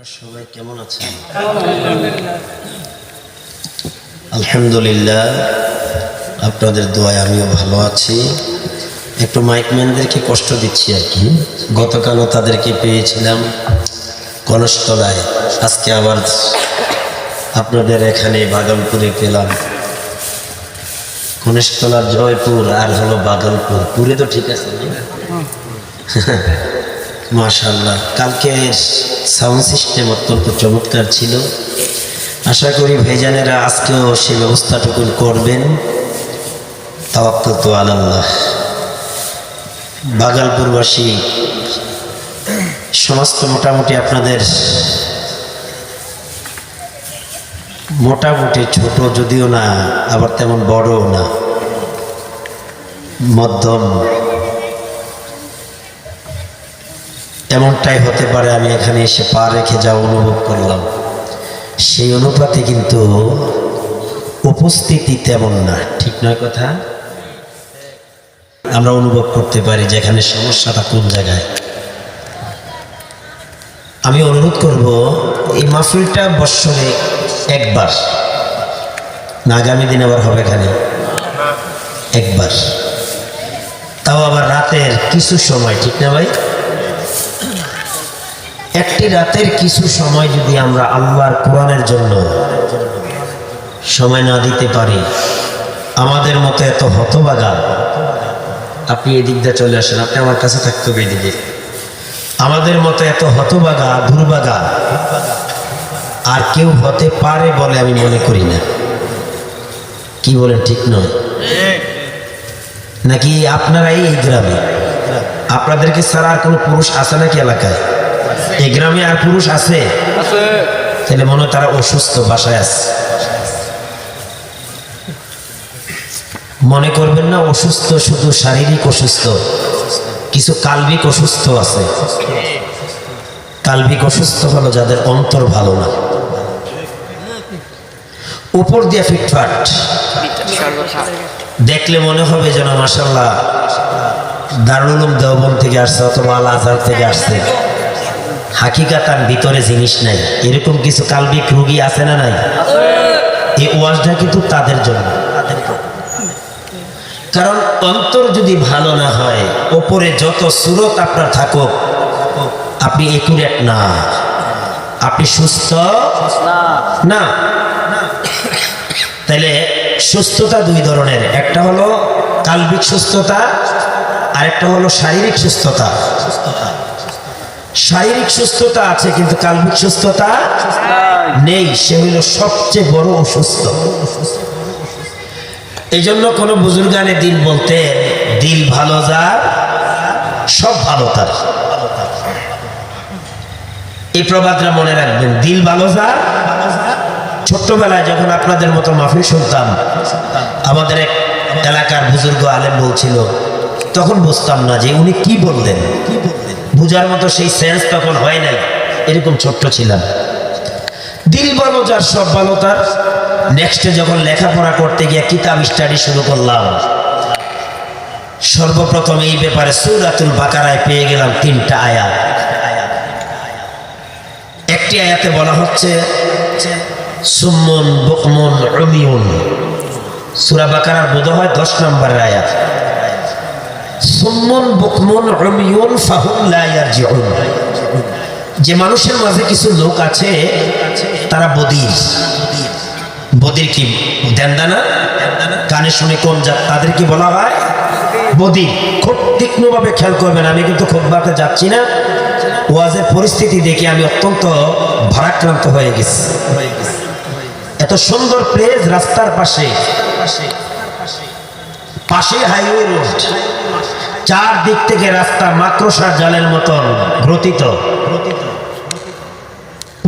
সবাই কেমন আছেন? আলহামদুলিল্লাহ, আপনাদের দোয়ায় আমিও ভালো আছি। একটু মাইকম্যানদেরকে কষ্ট দিচ্ছি আর কি। গতকালও তাদেরকে পেয়েছিলাম কনকতলায়, আজকে আবার আপনাদের এখানে বাগানপুরে পেলাম। কনকতলার জয়পুর আর হলো বাগানপুর, পুরে তো ঠিক আছে মাশাআল্লাহ। কালকে সাউন্ড সিস্টেম অত্যন্ত চমৎকার ছিল। আশা করি ভাইজানেরা আজকেও সে ব্যবস্থাটুকু করবেন। তাওয়াক্কালতু আলাল্লাহ। বাগালপুরবাসী সমস্ত মোটামুটি আপনাদের মোটামুটি ছোট যদিও না, আবার তেমন বড়ও না, মধ্যম এমনটাই হতে পারে। আমি এখানে এসে পা রেখে যা অনুভব করলাম, সেই অনুপাতে কিন্তু উপস্থিতি তেমন না, ঠিক নয় কথা? আমরা অনুভব করতে পারি যে এখানে সমস্যাটা কোন জায়গায়। আমি অনুরোধ করব, এই মাহফিলটা বৎসরে একবার না, আগামী দিন আবার হবে এখানে একবার, তাও আবার রাতের কিছু সময়, ঠিক না ভাই? একটি রাতের কিছু সময় যদি আমরা আল্লাহর কোরআনের জন্য সময় না দিতে পারি, আমাদের মতো এত হতভাগা, আপনি এই দিকটা চলে আসেন, আপনি আমার কাছে থাকতে হবে এদিকে, আমাদের মতো এত হতভাগা দুর্ভাগা আর কেউ হতে পারে বলে আমি মনে করি না। কি বলেন, ঠিক নয় নাকি? আপনারাই এই গ্রামে, আপনাদেরকে ছাড়া আর কোনো পুরুষ আছে নাকি এলাকায়? এই গ্রামে আর পুরুষ আছে? তাহলে মনে হয় তারা অসুস্থ, বাসায় আছে। মনে করবেন না অসুস্থ শুধু শারীরিক অসুস্থ, কিছু কাল্বিক অসুস্থ আছে। কাল্বিক অসুস্থ হলো যাদের অন্তর ভালো না, উপর দিয়ে ফিটফাট, দেখলে মনে হবে যেন মাশাআল্লাহ দারুল উলুম দেওবন্দ থেকে আসছে অথবা আল আজহার থেকে আসছে, হাকিকাতান ভিতরে জিনিস নাই। এরকম কিছু কাল্বিক রোগী আছে না নাই? এই ওয়াজটা কিন্তু তাদের জন্য। কারণ অন্তর যদি ভালো না হয়, ওপরে যত সুরত আপনার থাকুক, আপনি একুরেট না, আপনি সুস্থ না। তাইলে সুস্থতা দুই ধরনের, একটা হলো কাল্বিক সুস্থতা, আর একটা হলো শারীরিক সুস্থতা। শারীরিক সুস্থতা আছে কিন্তু কাল্বিক সুস্থতা নেই, সে হইল সবচেয়ে বড় অসুস্থ। এই জন্য কোনো বুজুর্গানে দিন বলতে, দিল ভালো যার সব ভালো তার। এই প্রবাদটা মনে রাখবেন, দিল ভালো যার। ছোট্টবেলায় যখন আপনাদের মতো মাহফিল শুনতাম, আমাদের এক এলাকার বুজুর্গ আলেম বলছিল, তখন বুঝতাম না যে উনি কি বললেন, বুঝার মতো সেই সেন্স তখন হয় নাই, এরকম ছোট্ট ছিলাম। দিল ভালো যার সব ভালো তার। নেক্সটে যখন লেখাপড়া করতে গিয়ে কিতাব স্টাডি শুরু করলাম, সর্বপ্রথম এই ব্যাপারে সূরাতুল বাকারায় পেয়ে গেলাম 3টা আয়াত। একটি আয়াতে বলা হচ্ছে সুম্মুন বুকমুন উমিয়ুন, সূরা বাকারার বোধহয় 10 নম্বরের আয়াত। সুম্মুন বুকমুন উমিয়ুন ফাহুম লা ইয়ারজিউন, যে মানুষের মাঝে কিছু লোক আছে তারা বধির। বধির কি দেনদানা, কানে শুনে কম যা, তাদের কি বলা হয়? বধির। খুব তীক্ষ্ণভাবে খেয়াল করবেন, আমি কিন্তু খুতবাতে যাচ্ছি না, ওয়াজের পরিস্থিতি দেখে আমি অত্যন্ত ভারাক্রান্ত হয়ে গেছি। এত সুন্দর প্লেস, রাস্তার পাশে পাশে হাইওয়ে রোড, চারদিক থেকে রাস্তা মাকড়সার জালের মতন গ্রথিত,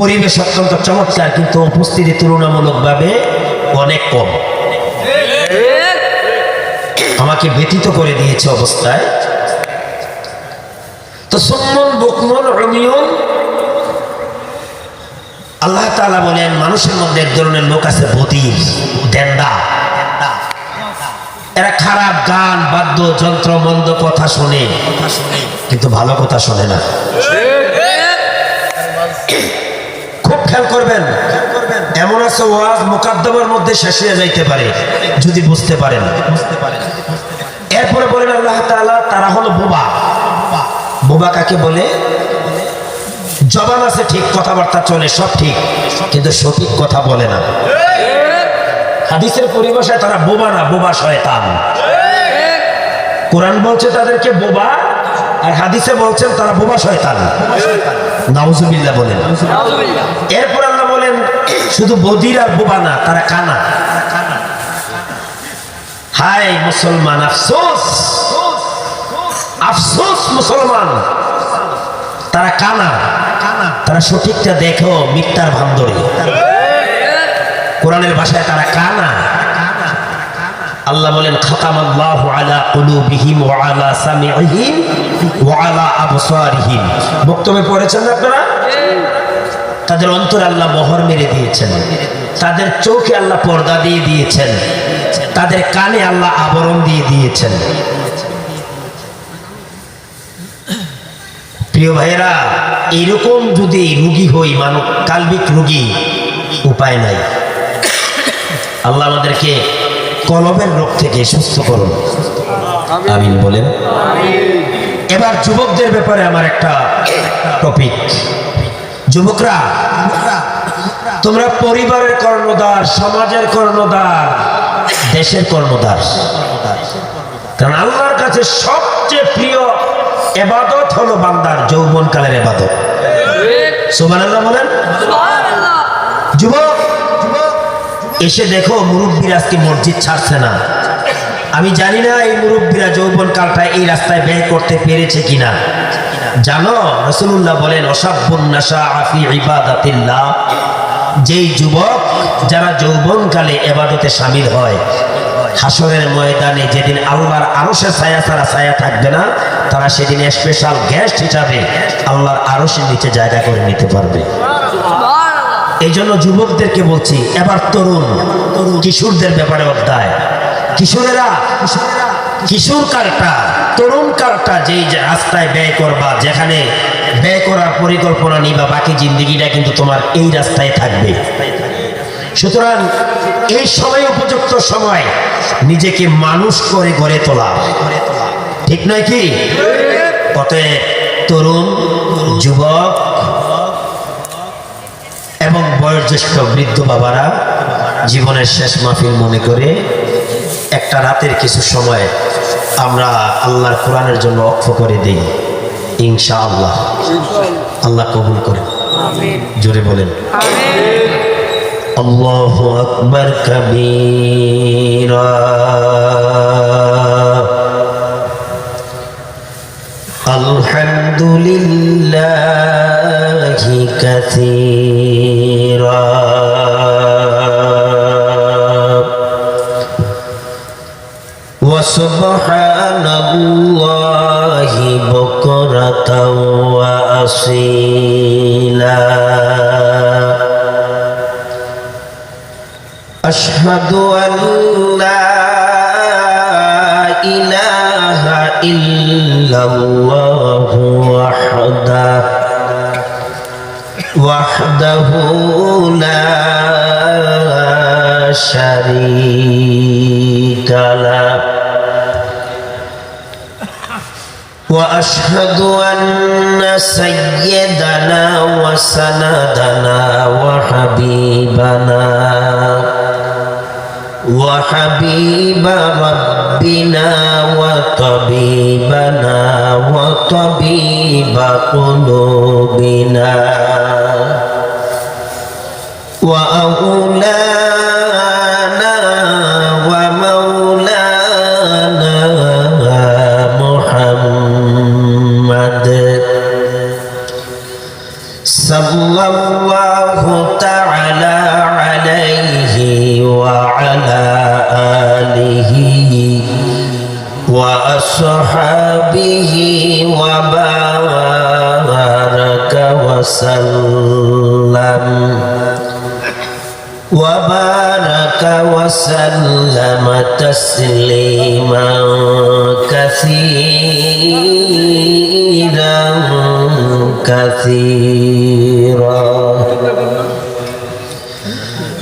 পরিবেশ অত্যন্ত চমৎকার, কিন্তু উপস্থিতি তুলনামূলকভাবে অনেক কম। আমাকে ব্যথিত করে দিয়েছে অবস্থায়। তো সুম্মুন বুকমুন উমিয়ুন, আল্লাহ তাআলা বলেন মানুষের মধ্যে এক ধরনের লোক আছে বধির, দেন্দা। এরা খারাপ গান বাদ্য যন্ত্র মন্দ কথা শোনে, কিন্তু ভালো কথা শোনে না। খেয়াল করবেন, এমন আছে ওয়াজ মুকাদ্দমার মধ্যে শেষ হয়ে যাইতে পারে যদি বুঝতে পারেন। এরপরে বলেন আল্লাহ তাআলা তারা হলো বোবা। বোবা কাকে বলে? জবান আছে ঠিক, কথাবার্তা চলে সব ঠিক, কিন্তু সঠিক কথা বলে না। হাদিসের পরিভাষায় তারা বোবা না, বোবা শয়তান। কোরআন বলছে তাদেরকে বোবা, আর হাদিসে বলছেন তারা বোবা শয়তান। নাউজুবিল্লাহ বলেন। এরপর আল্লাহ বলেন শুধু বধির আর বোবা না, তারা কানা। হায় মুসলমান, আফসোস আফসোস মুসলমান, তারা কানা। তারা সঠিকটা দেখো মিথ্যার ভান ধরে। কোরআনের ভাষায় তারা কানা। আল্লাহ বলেন খাতামাল্লাহু আলা কুলুবিহিম ওয়া আলা সামিইহিম ওয়া আলা আবসারিহিম। বক্তব্যে পড়েছেন আপনারা? তাদের অন্তরে আল্লাহ মোহর মেরে দিয়েছেন, তাদের চোখে আল্লাহ পর্দা দিয়ে দিয়েছেন, তাদের কানে আল্লাহ আবরণ দিয়ে দিয়েছেন। প্রিয় ভাইয়েরা, এরকম যদি রোগী হই, মানব কাল্বিক রোগী, উপায় নাই। আল্লাহ আমাদেরকে কলবের রোগ থেকে সুস্থ করুন, আমিন বলেন। এবার যুবকদের ব্যাপারে আমার একটা টপিক। যুবকরা, তোমরা পরিবারের কর্ণধার, সমাজের কর্ণধার, দেশের কর্ণধার। কারণ আল্লাহর কাছে সবচেয়ে প্রিয় ইবাদত হলো বান্দার যৌবনকালের ইবাদত। সুবহানাল্লাহ বলেন। যুবক, এসে দেখো মুরব্বীরা আজকে মসজিদ ছাড়ছে না। আমি জানি না এই মুরব্বীরা যৌবন কালটা এই রাস্তায় ব্যয় করতে পেরেছে কিনা। জানো রাসূলুল্লাহ বলেন অসাব্বুন নাশাআ ফি ইবাদাতিল্লাহ, যেই যুবক যারা যৌবনকালে ইবাদতে শামিল হয়, হাসরের ময়দানে যেদিন আল্লাহর আরশের ছায়া ছাড়া ছায়া থাকবে না, তারা সেদিন স্পেশাল গেস্ট হিসাবে আল্লাহর আরশের নিচে জায়গা করে নিতে পারবে। এই জন্য যুবকদেরকে বলছি, এবার তরুণ কিশোরদের ব্যাপারে অধ্যায়। কিশোরেরা, কিশোর কালটা, তরুণ কালটা যেই রাস্তায় ব্যয় করবা, যেখানে ব্যয় করার পরিকল্পনা নিবা, বাকি জিন্দেগিটা কিন্তু তোমার এই রাস্তায় থাকবে। সুতরাং এই সময় উপযুক্ত সময় নিজেকে মানুষ করে গড়ে তোলা, ঠিক নয় কি? অতএব তরুণ, যুবক এবং বয়োজ্যেষ্ঠ বৃদ্ধ বাবারা জীবনের শেষ মাহফিল মনে করে একটা রাতের কিছু সময় আমরা আল্লাহর কোরআনের জন্য অক্ষ করে দিই, ইনশাআল্লাহ। আল্লাহ কবুল করেন, জোরে বলেন আল্লাহু আকবার কাবীরা। আলহামদুলিল্লাহি কাসীরা ওয়া সুবহানাল্লাহি বুকরাতাও ওয়া আসীলা। আশহাদু আন লা ইলাহা ইল্লাল্লাহু ওয়াহদাহু লা শারীকা লাহু ওয়া আশহাদু আন্না সাইয়্যিদানা ওয়া সানাদানা ওয়া হাবিবানা وحبيب ربنا وطبيبنا وطبيب قلوبنا وأولانا ومولانا محمد صلى الله تعالى عليه وعلى آله وأصحابه وبارك وسلم تسليما كثيرا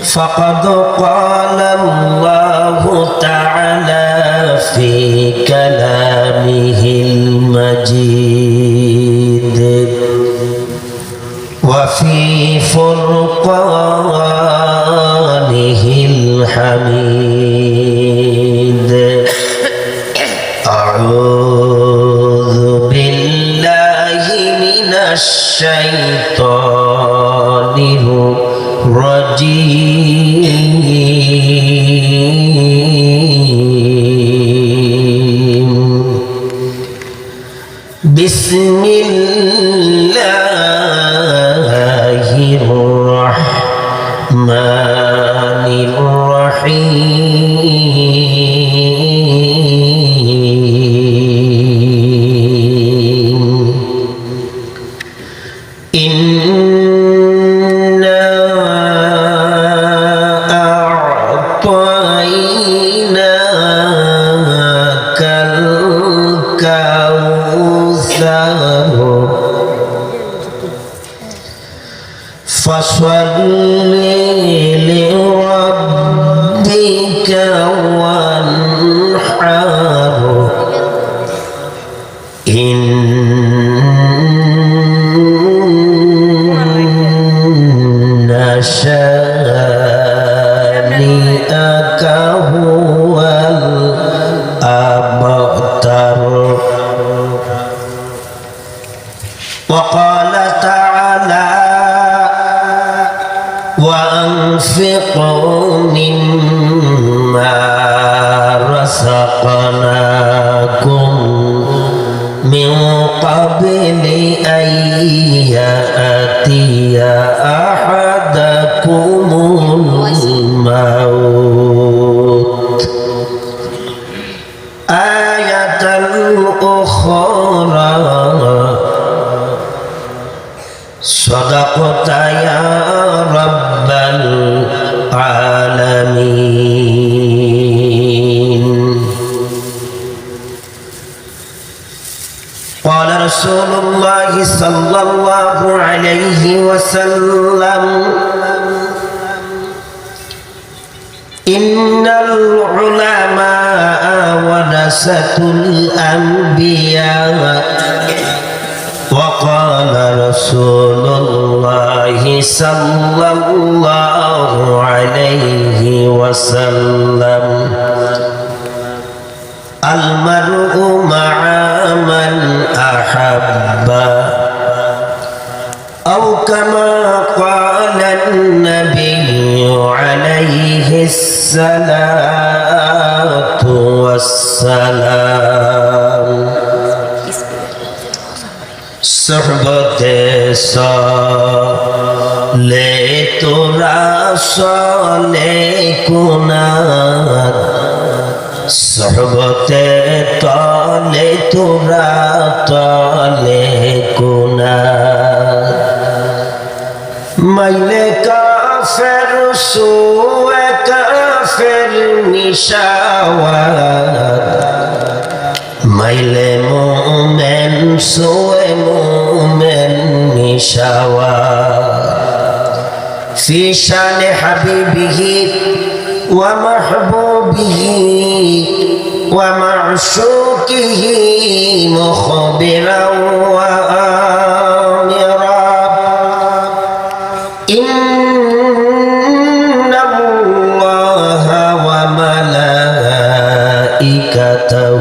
فقد قال الله تعالى في كلامه المجيد وفي فرقانه الحميد أعوذ بالله من الشيطان الرجيم بسم الله الرحمن الرحيم إنا أعطيناك الكوثر فصل لربك وانحر إن شانئك هو الأبتر وقال تعالى وأنفقوا مما رزقناكم من قبل أن يأتي أحدكم الموت آية أخرى صدقت يا رب العالمين قال رسول الله صلى الله عليه وسلم إن العلماء ورثة الأنبياء وقال رسول الله صلى الله عليه وسلم المرء مع من أحب أو كما قال النبي عليه الصلاة والسلام صحبت صالح ترا صالح کناد صحبت طالع ترا طالع کناد میل کافر سوء کافر نشاود میل مومن سوء مومن نشاود في شان حبيبه ومحبوبه ومعشوقه مخبرا وآمرا إن الله وملائكته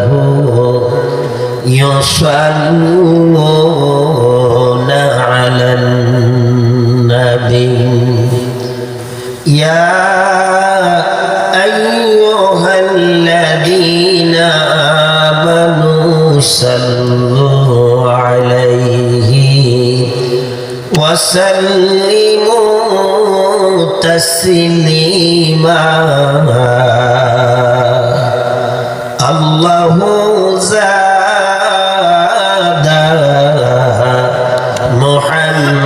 يصلون على النبي يا أيها الذين آمنوا صلوا عليه وسلموا تسليما الله زاد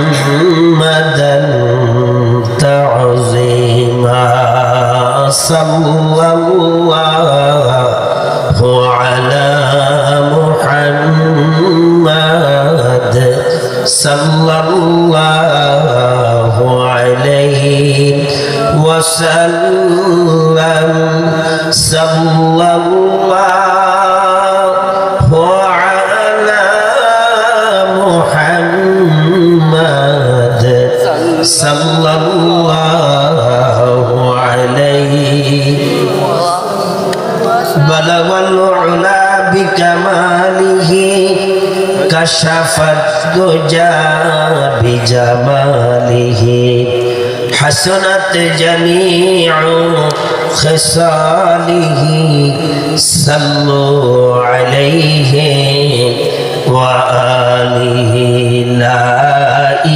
محمدا تعظيما صلى الله على محمد صلى الله عليه وسلم وسلم صلى الله على محمد صلى الله عليه بلغ العلا بكماله كشف الدجى بجماله حسنت جميع خصاله صلوا عليه وآله لا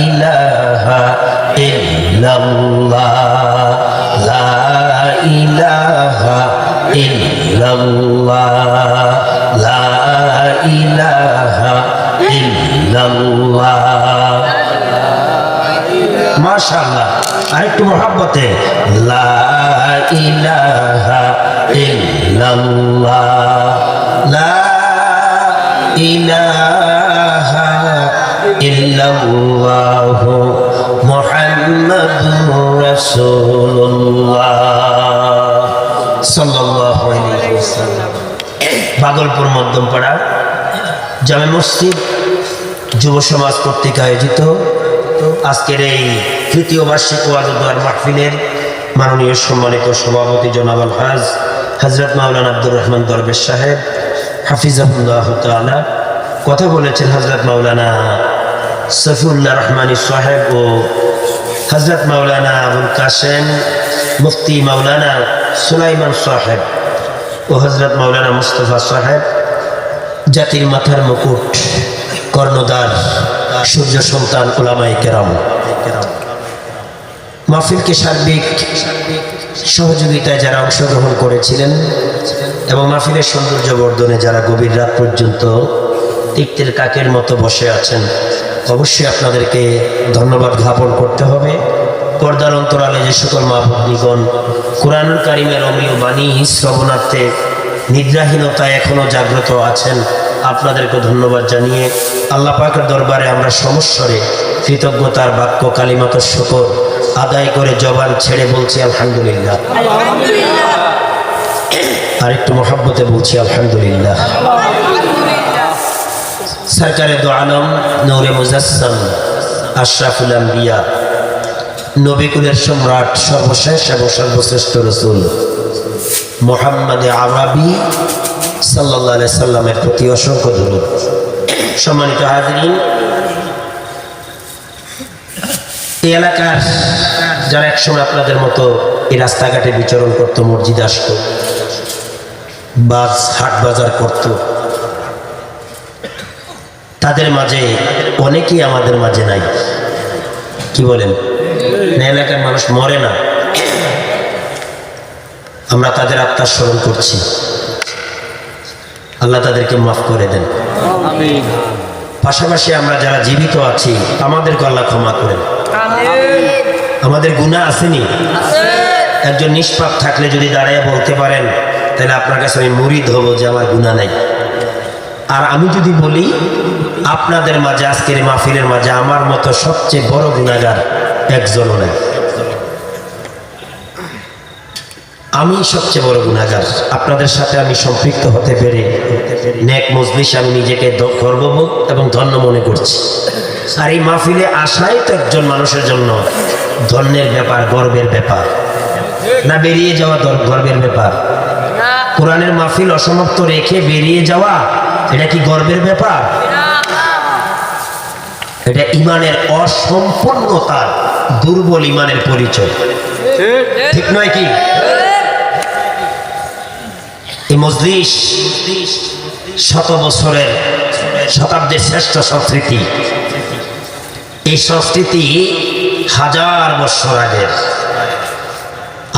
إله إلا الله لا إله إلا الله لا إله إلا الله ما شاء الله আরেকটু মহব্বতে লা ইলাহা ইল্লাল্লাহ লা ইলাহা ইল্লাল্লাহ মুহাম্মাদুর রাসূলুল্লাহ সাল্লাল্লাহু আলাইহি ওয়াসাল্লাম। ভাগলপুর মধ্যমপাড়া জামে মসজিদ যুব সমাজ কর্তৃক আয়োজিত আজকের এই তৃতীয় বার্ষিক ওয়াজ ও দোয়ার মাহফিলের মাননীয় সম্মানিত সভাপতি জনাব আলহাজ হযরত মাওলানা আব্দুর রহমান দরবেশ সাহেব হাফিজাহুল্লাহ তাআলা, কথা বলেছেন হযরত মাওলানা সফিউল্লাহ রহমানী সাহেব ও হযরত মাওলানা আবুল কাসেম মুফতি মাওলানা সুলাইমান সাহেব ও হযরত মাওলানা মুস্তাফা সাহেব, জাতির মাথার মুকুট, কর্ণধার, সূর্য সন্তান উলামায়ে কেরাম। মাহফিলকে সার্বিক সহযোগিতায় যারা অংশগ্রহণ করেছিলেন এবং মাহফিলের সৌন্দর্য বর্ধনে যারা গভীর রাত পর্যন্ত তিক্তের কাকের মতো বসে আছেন, অবশ্যই আপনাদেরকে ধন্যবাদ জ্ঞাপন করতে হবে। পর্দার অন্তরালে যে সকল মা ভগ্নীগণ কুরআনুল কারীমের অমীয় বাণী শ্রবণার্থে নিদ্রাহীনতায় এখনো জাগ্রত আছেন, আপনাদেরকে ধন্যবাদ জানিয়ে আল্লাহ পাকের দরবারে আমরা সমস্বরে কৃতজ্ঞতার বাক্য কালিমাতুশ শুকর আদায় করে জবান ছেড়ে বলছি আলহামদুলিল্লাহ। আর একটু মহব্বতে বলছি আলহামদুলিল্লাহ। সরকারে দো আলম নূরে মুজাসসাম আশরাফুল আম্বিয়া নবীকুলের সম্রাট সর্বশেষ এবং সর্বশ্রেষ্ঠ রাসূল মুহাম্মদ আরবি সাল্লাল্লাহু আলাইহি সাল্লামের প্রতি অসংখ্য দরুদ। সম্মানিত হাজিরিন, এই এলাকার যারা একসময় আপনাদের মতো এই রাস্তাঘাটে বিচরণ করতো, মসজিদ আসতো, বাস হাট বাজার করত, তাদের মাঝে অনেকেই আমাদের মাঝে নাই। কি বলেন? না, এলাকার মানুষ মরে না, আমরা তাদের আত্মার স্মরণ করছি। আল্লাহ তাদেরকে মাফ করে দেন। পাশাপাশি আমরা যারা জীবিত আছি আমাদেরকে আল্লাহ ক্ষমা করেন। আমাদের গুনাহ আসেনি? একজন নিষ্পাপ থাকলে যদি দাঁড়ায় বলতে পারেন, তাহলে আপনার কাছে আমি মুরিদ হব যে আমার গুনাহ নাই। আর আমি যদি বলি আপনাদের মাঝে, আজকের মাহফিলের মাঝে আমার মতো সবচেয়ে বড় গুনাহগার একজনও নাই। আমি সবচেয়ে বড় গুনাহগার। আপনাদের সাথে আমি সম্পৃক্ত হতে পেরে নেক মজলিস আমি নিজেকে গর্ববোধ এবং ধন্য মনে করছি। আর এই মাহফিলে আসাই তো একজন মানুষের জন্য ধন্যের ব্যাপার, গর্বের ব্যাপার না? বেরিয়ে যাওয়া গর্বের ব্যাপার? কোরআনের মাহফিল অসমাপ্ত রেখে বেরিয়ে যাওয়া এটা কি গর্বের ব্যাপার? এটা ইমানের অসম্পূর্ণতার, দুর্বল ইমানের পরিচয়, ঠিক নয় কি? এই মজলিস শত বছরের, শতাব্দীর শ্রেষ্ঠ সংস্কৃতি। এই সংস্কৃতি 1000 বছর আগের,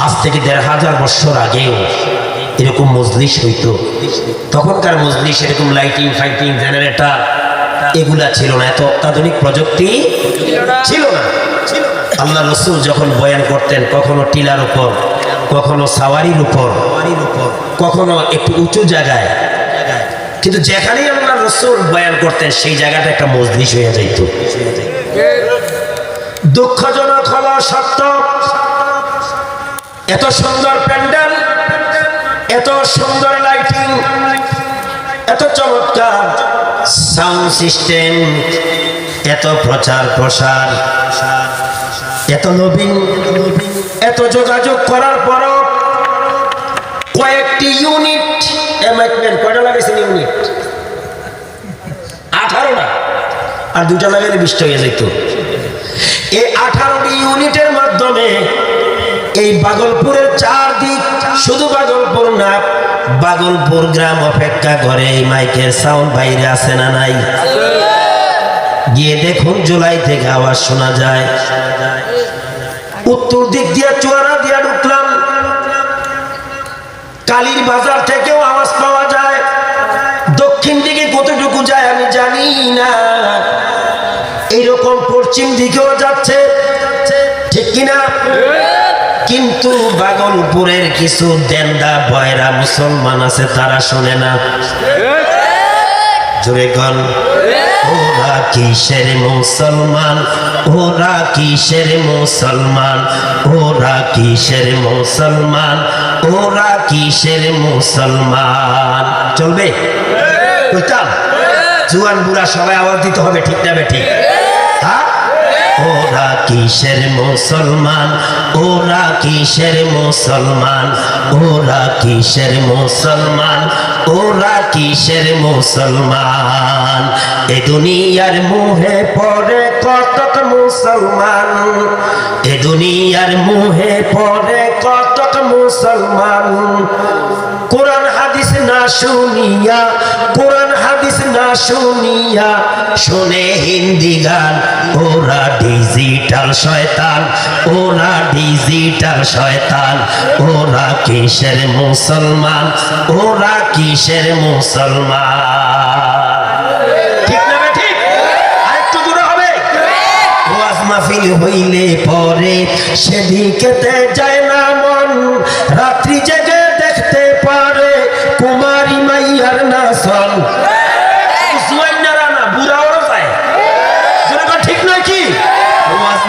আজ থেকে 1500 বছর আগেও এরকম মজলিস হইতো। তখনকার মজলিস এরকম লাইটিং ফাইটিং জেনারেটর এগুলা ছিল না, এত অত্যাধুনিক প্রযুক্তি ছিল না। আল্লাহ রসুল যখন বয়ান করতেন, কখনো টিলার উপর, কখনো সাওয়ারির উপর, কখনো একটু উঁচু জায়গায়, কিন্তু যেখানেই আল্লাহ রসুল বয়ান করতেন সেই জায়গাটা একটা মজলিস হয়ে যাইত। দুঃখজনক হলো সত্য, এত সুন্দর প্যান্ডেল, এত সুন্দর লাইটিং, এত চমৎকার সাউন্ড সিস্টেম, এত প্রচার প্রসার, এত নবীন, এত যোগাযোগ করার পরও কয়েকটি ইউনিট এমাইটমেন্ট, কয়টা লাগাইছেন ইউনিট? 18টা, আর 2টা লাগাইলে 20টা হয়ে যেত। এই 18টি ইউনিটের মাধ্যমে এই বাগলপুরের চারদিক, শুধু বাগলপুর না, বাগলপুর গ্রাম অপেক্ষা করে এই মাইকের সাউন্ড বাইরে আছে না নাই? গিয়ে দেখুন, জুলাই থেকে আওয়াজ শোনা যায়। উত্তর দিক দিয়ে চুয়ারা দিয়া ঢুকলাম, কালীর বাজার থেকেও আওয়াজ পাওয়া যায়। দক্ষিণ দিকে কতটুকু যায় আমি জানি না, এইরকম পশ্চিম দিকেও যাচ্ছে, ঠিক কিনা? কিন্তু বাগলপুরের কিছু দেন্দা বয়রা মুসলমান আছে, তারা শোনে না। জোরে গণ, ওরা কিসের মুসলমান, ওরা কিসের মুসলমান, ওরা কিসের মুসলমান, ওরা কিসের মুসলমান। চলবে? বুঝতাম, জুয়ান বুড়া সবাই আওয়াজ দিতে হবে, ঠিক না বেঠিক? হ্যাঁ, ওরা কিসের মুসলমান, ওরা কিসের মুসলমান, ওরা কিসের মুসলমান, ওরা কিসের মুসলমান। এ দুনিয়ার মুহে পড়ে কতক মুসলমান, এ দুনিয়ার মুহে পড়ে কতক মুসলমান। কোরআন হাদিস না শুনিয়া, কোরআন হাদিস না শুনিয়া শুনে হিন্দি গান। ওরা ডিজিটাল শয়তান, ওরা ডিজিটাল শয়তান, ওরা কিসের মুসলমান, ওরা কিসের মুসলমান। ঠিক না ঠিক? আরেকটু দূরে হবে। ওয়াজ মাহফিল হইলে পরে সেদিকেতে যায় না মন, রাত্রি জেগে দেখতে পারে কুমারী মাইয়ার নাচন।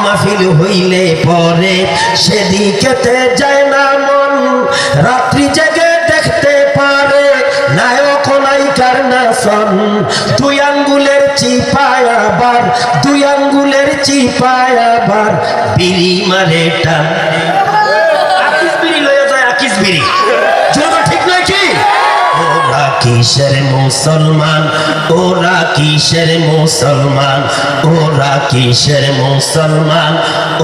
মাহফিল হইলে পরে সেদিকেতে যায় না মন, রাত্রি জেগে দেখতে পারে নায়ক নায়িকার নাচন। 2 আঙ্গুলের চিপায় আবার, 2 আঙ্গুলের চিপায় আবার বিড়ি মারে টান। আকিস বিড়ি লয়ে যায়, আকিস বিড়ি। ঠিক নয় কি? ওরা কিসের মুসলমান, ওরা কিসের মুসলমান, ওরা কিসের মুসলমান,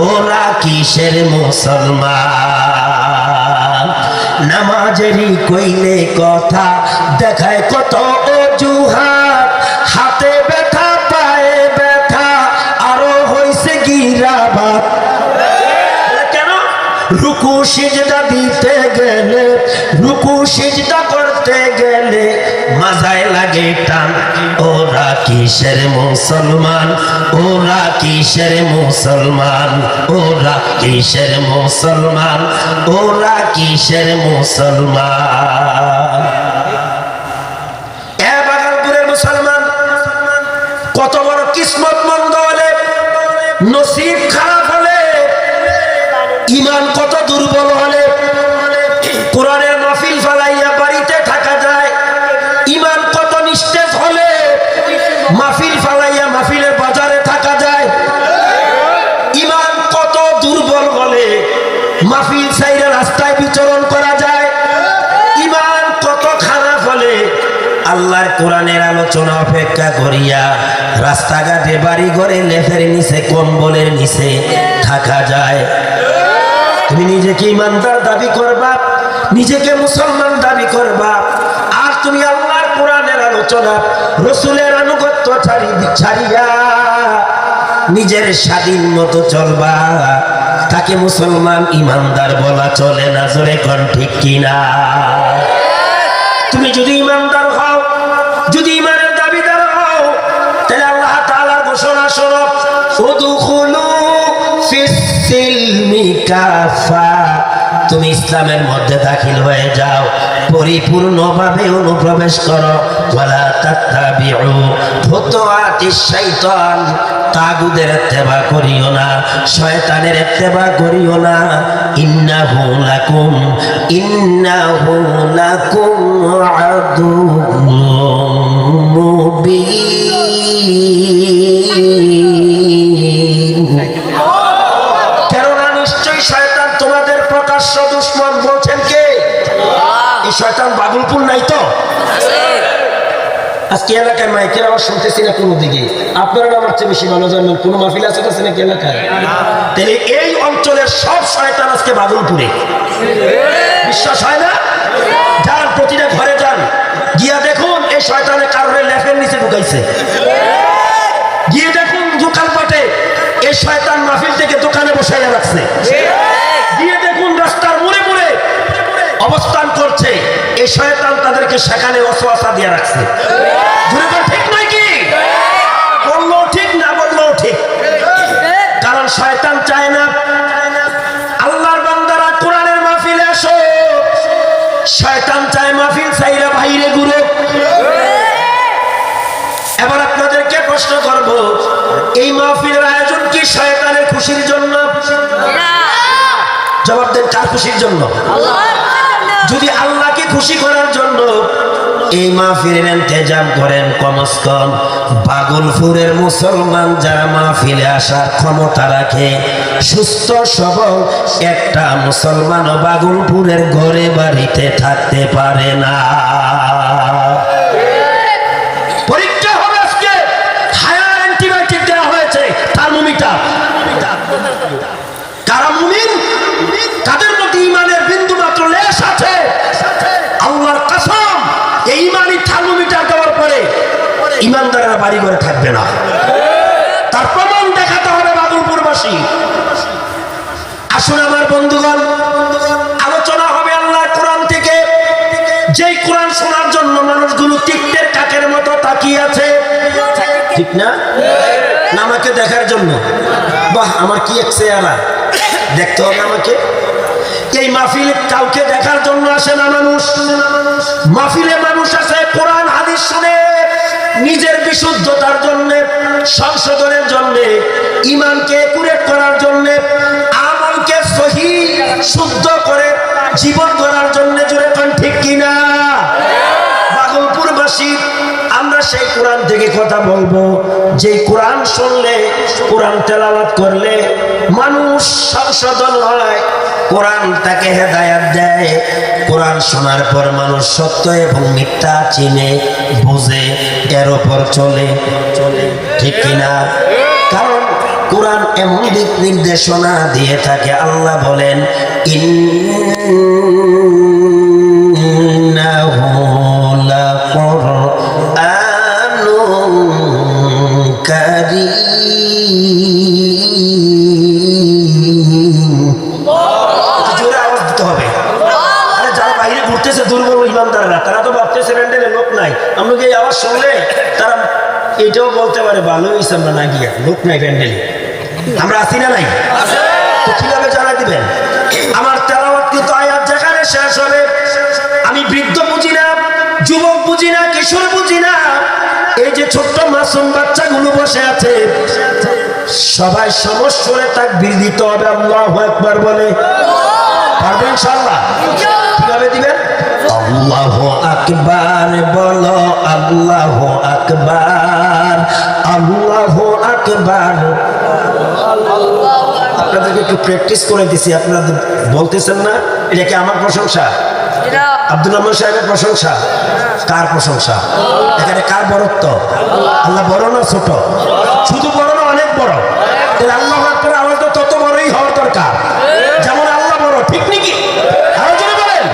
ওরা কিসের মুসলমান। নামাজেরই কইলে কথা দেখায় কত অজুহাত, হাতে ব্যথা পায়ে ব্যথা আরো হইছে গিরাবাত। কেন? রুকু সিজদা দিতে গেলে, রুকু সিজদা করতে গেলে মাজায় লাগে টান। ওরা কিসের মুসলমান, ওরা কিসের মুসলমান, ওরা কিসের মুসলমান, ওরা কিসের মুসলমান। এ বাগালপুরের মুসলমান, কত বড় কিসমত মন্দ হলে, নসিব খারাপ হলে, ইমান কত দুর্বল হলে কোরআনের মাহফিল ফালাইয়া বাড়িতে থাকা যায়। ইমান কত নিস্তেজ হলে মাহফিল ফালাইয়া মাহফিলের বাজারে থাকা যায়। ইমান কত দুর্বল হলে মাহফিল সাইরা রাস্তায় বিচরণ করা যায়। ইমান কত খারাপ হলে আল্লাহর কোরআনের আলোচনা অপেক্ষা করিয়া রাস্তাঘাটে বাড়ি ঘরে লেফের নিচে কম্বলের নিচে থাকা যায়। তুমি নিজেকে ইমানদার দাবি করবা, নিজেকে মুসলমান দাবি করবা, আর তুমি আল্লাহর কোরআনের আলোচনা রসুলের আনুগত্য ছাড়িয়া নিজের স্বাধীন মতো চলবা, তাকে মুসলমান ইমানদার বলা চলে না। জোরে কোন ঠিক কিনা? তুমি যদি ইমানদার হও, যদি ইমানের দাবিদার হও, তাহলে আল্লাহ তাআলার ঘোষণা শোনো, উদখুলু ফিস সিলমি কাফা তুমি ইসলামের মধ্যে দাখিল হয়ে যাও, পরিপূর্ণভাবে অনুপ্রবেশ করো। ওয়ালা তাত্তাবিউ খুতুওয়াতিশ শাইতান, তাগুদের ইত্তেবা করিও না, শয়তানের ইত্তেবা করিও না। ইন্নাহু লাকুম আদুউম মুবিন। কেননা নিশ্চয়ই শয়তান তোমাদের প্রকাশ্য দুশমন। বলছেন কে? এই শয়তান বাদুলপুর নাই তো? আজকে এলাকায় মাইকের আওয়াজ শুনতেছি না কোনো দিকে। আপনারা আমার চেয়ে বেশি ভালো জানবেন কোন মাহফিল আছে নাকি এলাকায়? তাহলে এই অঞ্চলের সব শয়তান আজকে বাদুলপুরে। বিশ্বাস হয় না? যান, প্রতিটা ঘরে যান, গিয়া দেখুন এই শয়তানের কারণে লেফের নিচে ঢুকাইছে। গিয়ে দেখুন দোকানপাটে এই শয়তান মাহফিল থেকে দোকানে বসাইয়া রাখছে। গিয়ে দেখুন রাস্তার মোড়ে মোড়ে অবস্থান করছে এই শয়তান, তাদেরকে সেখানে ওয়াসওয়াসা দিয়ে রাখছে। ঠিক নয় কি? বললেও ঠিক, না বললেও ঠিক। কারণ শয়তান চায় না আল্লাহর বান্দারা কোরআনের মাহফিলে আসো। শয়তান চায় মাহফিল চাইরা বাইরে ঘুরে। এবার আপনাদেরকে প্রশ্ন করব, এই মাহফিলের আয়োজন কি শয়তানের খুশির জন্য? জবাব দেন, কার খুশির জন্য? যদি আল্লাহকে খুশি করার জন্য এই মাহফিলের ইন্তেজাম করেন, কমস কম ভাগলপুরের মুসলমান যারা মাহফিলে আসার ক্ষমতা রাখে, সুস্থ সবল একটা মুসলমানও ভাগলপুরের ঘরে বাড়িতে থাকতে পারে না। পরীক্ষা হবে আজকে, হায়ার অ্যান্টিবায়োটিক দেওয়া হয়েছে, থার্মোমিটার। কারা মুমিন? কাদের মধ্যে ঈমানের বিন্দু মাত্র লেশ আছে? আল্লাহর কসম, এই ঈমানি থার্মোমিটার দেওয়ার পরে ঈমানদারেরা বাড়ি ঘরে থাকবে না। তার প্রমাণ দেখাতে হবে বাদুলপুরবাসী। আসুন আমার বন্ধুগণ, আলোচনা হবে আল্লাহর কোরআন থেকে, যেই কোরআন শোনার জন্য মানুষগুলো টিকটের কাকের মতো তাকিয়ে আছে। ঠিক না? আমাকে দেখার জন্য, বাহ আমার কি এক চেহারা, দেখতে হবে আমাকে। এই মাহফিলে কাউকে দেখার জন্য আসে না মানুষ। মাহফিলে মানুষ আসে কোরআন হাদিস শুনে, নিজের বিশুদ্ধতার জন্য, সংশোধনের জন্য, ঈমানকে একুরেট করার জন্য, আমলকে সহিহ শুদ্ধ করে জীবন গড়ার জন্য। জোরে কোন ঠিক কিনা? ভাগলপুরবাসী আমরা সেই কোরআন থেকে কথা বলবো, যে কোরআন শুনলে, কোরআন তেলাওয়াত করলে মানুষ সংশোধন হয়, কোরআন তাকে হেদায়েত দেয়। কোরআন শোনার পর মানুষ সত্য এবং মিথ্যা চিনে, বুঝে, এর উপর চলে। ঠিক কিনা? কারণ কোরআন এমন দিক নির্দেশনা দিয়ে থাকে, আল্লাহ বলেন ইন্নাহু লাকুরআনুন কারীম। জোরে আওয়াজ দিতে হবে। আরে যারা বাইরে ঘুরতেছে দুর্বল ইমানদাররা, তারা তো ভাবতেছে প্যান্ডেলে লোক নাই। আমাকে এই আওয়াজ শুনলে তারা এটাও বলতে পারে ভালো হয়েছে আমরা না গিয়া, লোক নাই প্যান্ডেলে। আমরা আছি না নাই? তো কিভাবে জানাই দিবেন? আমার তেলাওয়াত কিন্তু আয়াত যেখানে শেষ হবে, আমি বৃদ্ধ বুঝি না, যুবক বুঝি না, কিশোর বুঝি না, এই যে ছোট্ট মাসুম বাচ্চাগুলো বসে আছে, সবাই সমস্যরে তাকবীর দিতে হবে, আল্লাহু আকবার বলে। পারবেন ইনশাআল্লাহ? কিভাবে দিবেন? আল্লাহু আকবার বলো, আল্লাহু আকবার, আল্লাহু আকবার। আপনাদেরকে একটু প্র্যাকটিস করে দিছি, আপনারা বলতেছেন না? এটা কি আমার প্রশংসা? আব্দুল রহমান সাহেবের প্রশংসা? কার প্রশংসা? এখানে কার বড়ত্ব? আল্লাহ বড় না ছোট? শুধু বড় না, অনেক বড়। তাহলে আল্লাহ আকবার আওয়াজটা তত বড়ই হওয়ার দরকার, যেমন আল্লাহ বড়। ঠিক নাকি? আরো জোরে বলেন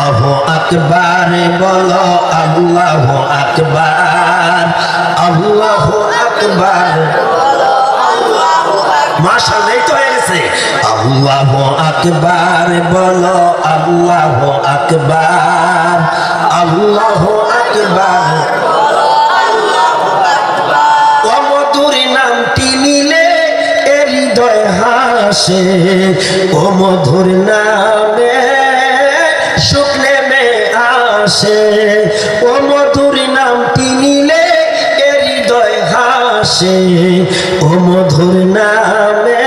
আল্লাহু আকবার বলো, আল্লাহু আকবার, আল্লাহু আকবার। মাশাআল্লাহ, এই তো হয়ে গেছে। আল্লাহু আকবার বলো, আল্লাহু আকবার, আল্লাহু আকবার। অমধুর নামটি নিলে হৃদয় হার আসে ও মধুর নামে সুখ নেমে আসে ও মধুর নামটি নিলে এ হৃদয় হাসে ও মধুর নামে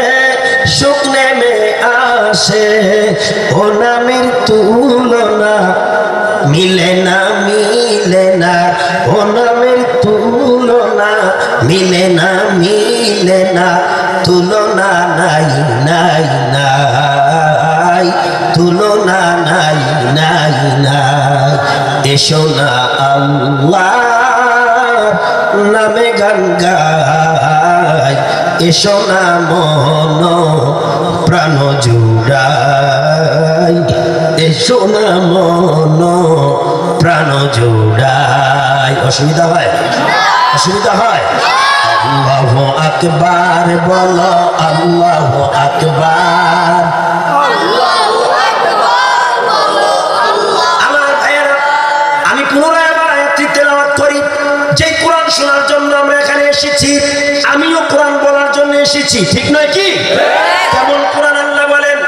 সুখ নেমে আসে ও নামের তুলনা মিলে না মিলে না ও নামের তুলনা মিলে না মিলে না তুলনা নাই নাই নাই তুলনা নাই নাই নাই এসো না আল্লাহ নামে গান গাই এসো না মন প্রাণ জুড়াই এসো না মন প্রাণ জুড়াই অসুবিধা হয় অসুবিধা হয় আল্লাহু আকবার বলো আল্লাহু আকবার আমার ভাইয়েরা আমি পুনরায় আবার আয়াতটি তেলাওয়াত করি যে কোরআন শোনার জন্য আমরা এখানে এসেছি আমিও কোরআন বলার জন্য এসেছি ঠিক নয় কি কেমন কোরআন আল্লাহ বলেন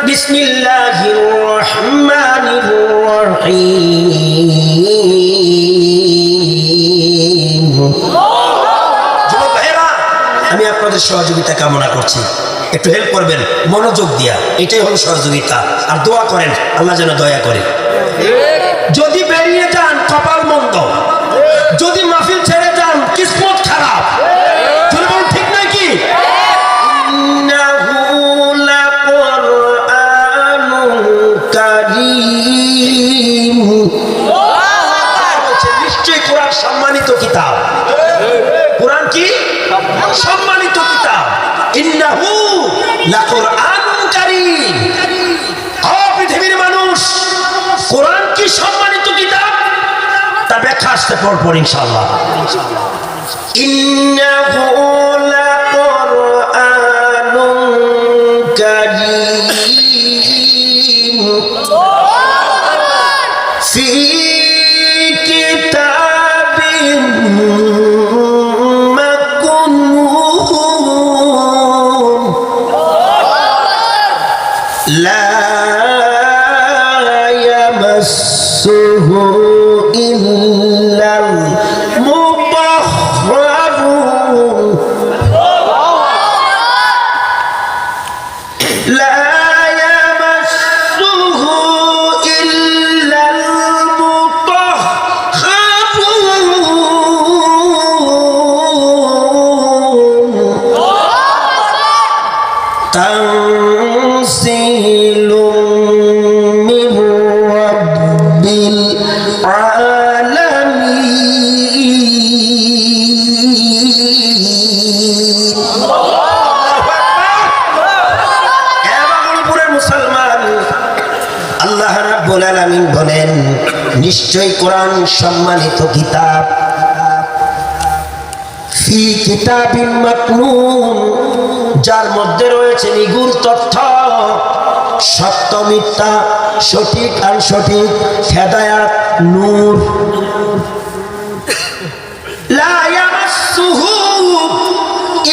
বিসমিল্লাহির রহমানির রহিম যুবক ভাইরা আমি আপনাদের সহযোগিতা কামনা করছি একটু হেল্প করবেন মনোযোগ দিয়া এটাই হলো সহযোগিতা আর দোয়া করেন আল্লাহ যেন দয়া করে যদি বেরিয়ে যান কপাল মন্দ যদি মাহফিল ছেড়ে যান কিসমত খারাপ ঠিক নয় কি নিশ্চয়ই কোরআন সম্মানিত কিতাব কোরআন কি সম্মানিত কিতাব ইন্নাহু লাকুরআনুন কারীম ও পৃথিবীর মানুষ কোরআন কি সম্মানিত কিতাব তা ব্যাখ্যা আসতে পর ইনশাআল্লাহ ইন্নাহু লাকুরআনুন কারীম ফি কিতাবিন মাকনুন লা ইয়ামাসসুহু ইল্লাল মুতাহহারুন লা ইয়ামাসসুহু ইল্লাল মুতাহহারুন তানসীলুম মির রাব্বিল আলামিন মুসলমান আল্লাহ রাব্বুল আলামিন বলেন নিশ্চয় কোরআন সম্মানিত কিতাব ফি কিতাবিন মাকনুন যার মধ্যে রয়েছে নিগুড় তথ্য সত্য মিথ্যা সঠিক আর সঠিক হেদায়াত নূর লা ইয়ামাসসুহু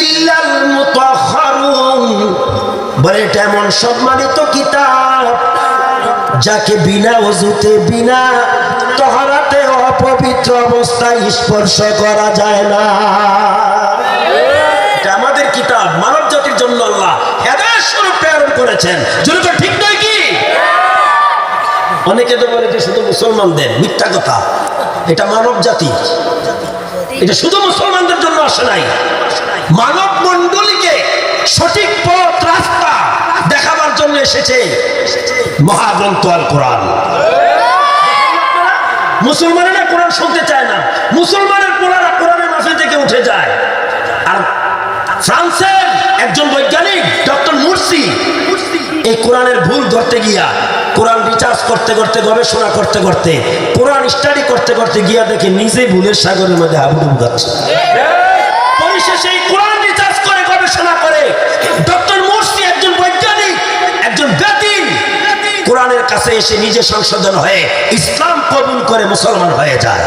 ইল্লাল মুতাহহারুন বলে এটা এমন সম্মানিত কিতাব যাকে বিনা ওযুতে বিনা তাহারাতে অপবিত্র অবস্থায় স্পর্শ করা যায় না এটা আমাদের কিতাব মানব জাতির জন্য আল্লাহ হেদায়েত স্বরূপ প্রেরণ করেছেন যদি তো ঠিক নয় কি অনেকে তো বলে যে শুধু মুসলমানদের মিথ্যা কথা এটা মানব জাতি এটা শুধু মুসলমানদের জন্য আসে নাই মানব মণ্ডলীকে সঠিক পথ রাস্তা দেখাবার জন্য এসেছে মহাগ্রন্থ আল কোরআন মুসলমানেরা কোরআন শুনতে চায় না মুসলমানের পোলারা কোরআনের মাহফিল থেকে উঠে যায় আর ফ্রান্সের একজন বৈজ্ঞানিক ডক্টর মুরসি এই কোরআনের ভুল ধরতে গিয়া কোরআন রিসার্চ করতে করতে গবেষণা করতে করতে কোরআন স্টাডি করতে করতে গিয়া দেখে নিজেই ভুলের সাগরের মধ্যে হাবুডুবু খাচ্ছে পরিশেষে এই কোরআন রিসার্চ করে গবেষণা করে ডক্টর মুরসি একজন বৈজ্ঞানিক একজন বেদিন কোরআনের কাছে এসে নিজে সংশোধন হয়ে ইসলাম কবুল করে মুসলমান হয়ে যায়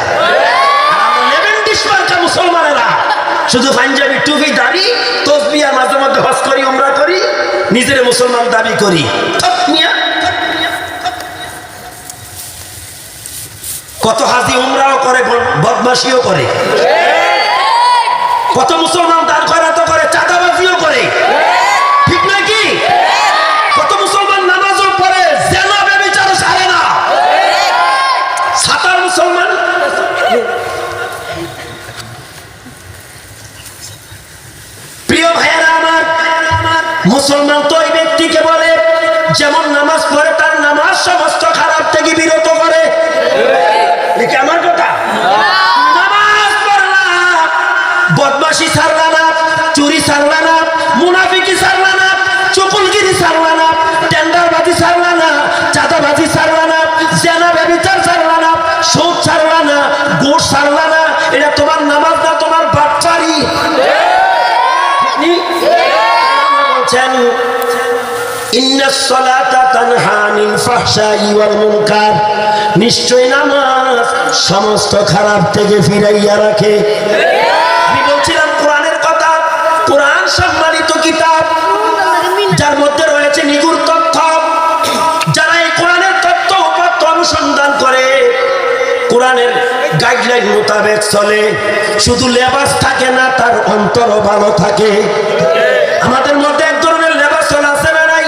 আর আমরা লেভেন্টিশ মার্কা মুসলমানেরা শুধু পাঞ্জাবি টুপি দাড়ি তসবিহ মাঝে মধ্যে হজ করি উমরা করি নিজের মুসলমান দাবি করি, কত হাজি উমরাও করে, বদমাশিও করে, কত মুসলমান দান খয়রাতও করে, চাঁদাবাজিও করে, ঠিক নয় কি? কত মুসলমান নামাজও পড়ে, জেনা ব্যভিচার ছাড়ে না। সাতার মুসলমান প্রিয় ভাইয়েরা আমার, মুসলমান তো ওই ব্যক্তিকে বলে যেমন নামাজ পড়ে তার নামাজ সমস্ত খারাপ থেকে বিরত করে। দেখি আমার কথা, নামাজ পড়লা, বদমাশি ছাড়লা না, চুরি ছাড়লা না, মুনাফিকি ছাড়লা না, চুকুলগিরি ছাড়লা না, টেন্ডারবাজি ছাড়লা না, চাঁদাবাজি ছাড়লা না, জেনা ব্যভিচার ছাড়লা না, সুদ ছাড়লা না, ঘুষ ছাড়লা না, এটা তোমার নামাজ না, তোমার বাটপারি। বলছেন ইন্নাস সালাতা তানহা আনিল ফাহশাই ওয়াল মুনকার, নিশ্চয় নামাজ সমস্ত খারাপ থেকে ফিরাইয়া রাখে। আমি বলছিলাম কোরআনের কথা। কোরআন সম্মানিত কিতাব, যার মধ্যে রয়েছে নিগুড় তথ্য। যারা এই কোরআনের তথ্য উপাত্ত অনুসন্ধান করে, কোরআনের গাইডলাইন মোতাবেক চলে, শুধু লেবাস থাকে না, তার অন্তরও ভালো থাকে। আমাদের মধ্যে এক ধরনের লেবাস চলে আছে না নাই?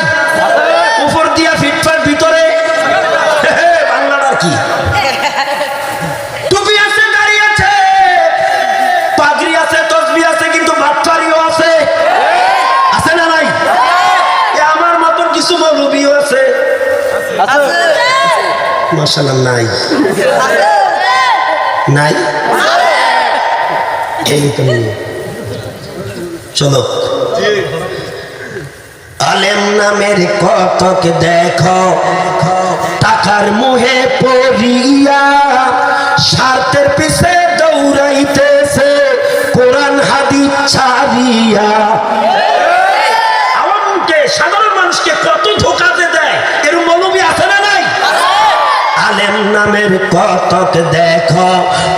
উপর দিয়া ফিটফাট, ভিতরে বাংলাটার কি, টুপি আছে, দাড়ি আছে, পাগড়ি আছে, তসবি আছে, কিন্তু বাটপারিও আছে। আছে না নাই? আমার মতন কিছু মৌলবীও আছে। মাশাআল্লাহ নাই নাই, চলো আলেম নামের কতক দেখো, টাকার মুহে পড়িয়া স্বার্থের পিছে দৌড়াইতেছে, কোরআন হাদিস ছাড়িয়া। আওয়ামকে, সাধারণ মানুষকে কত ধোঁকাতে দেয়, এর মৌলবী আছে না নাই? আলেম নামের কতক দেখো,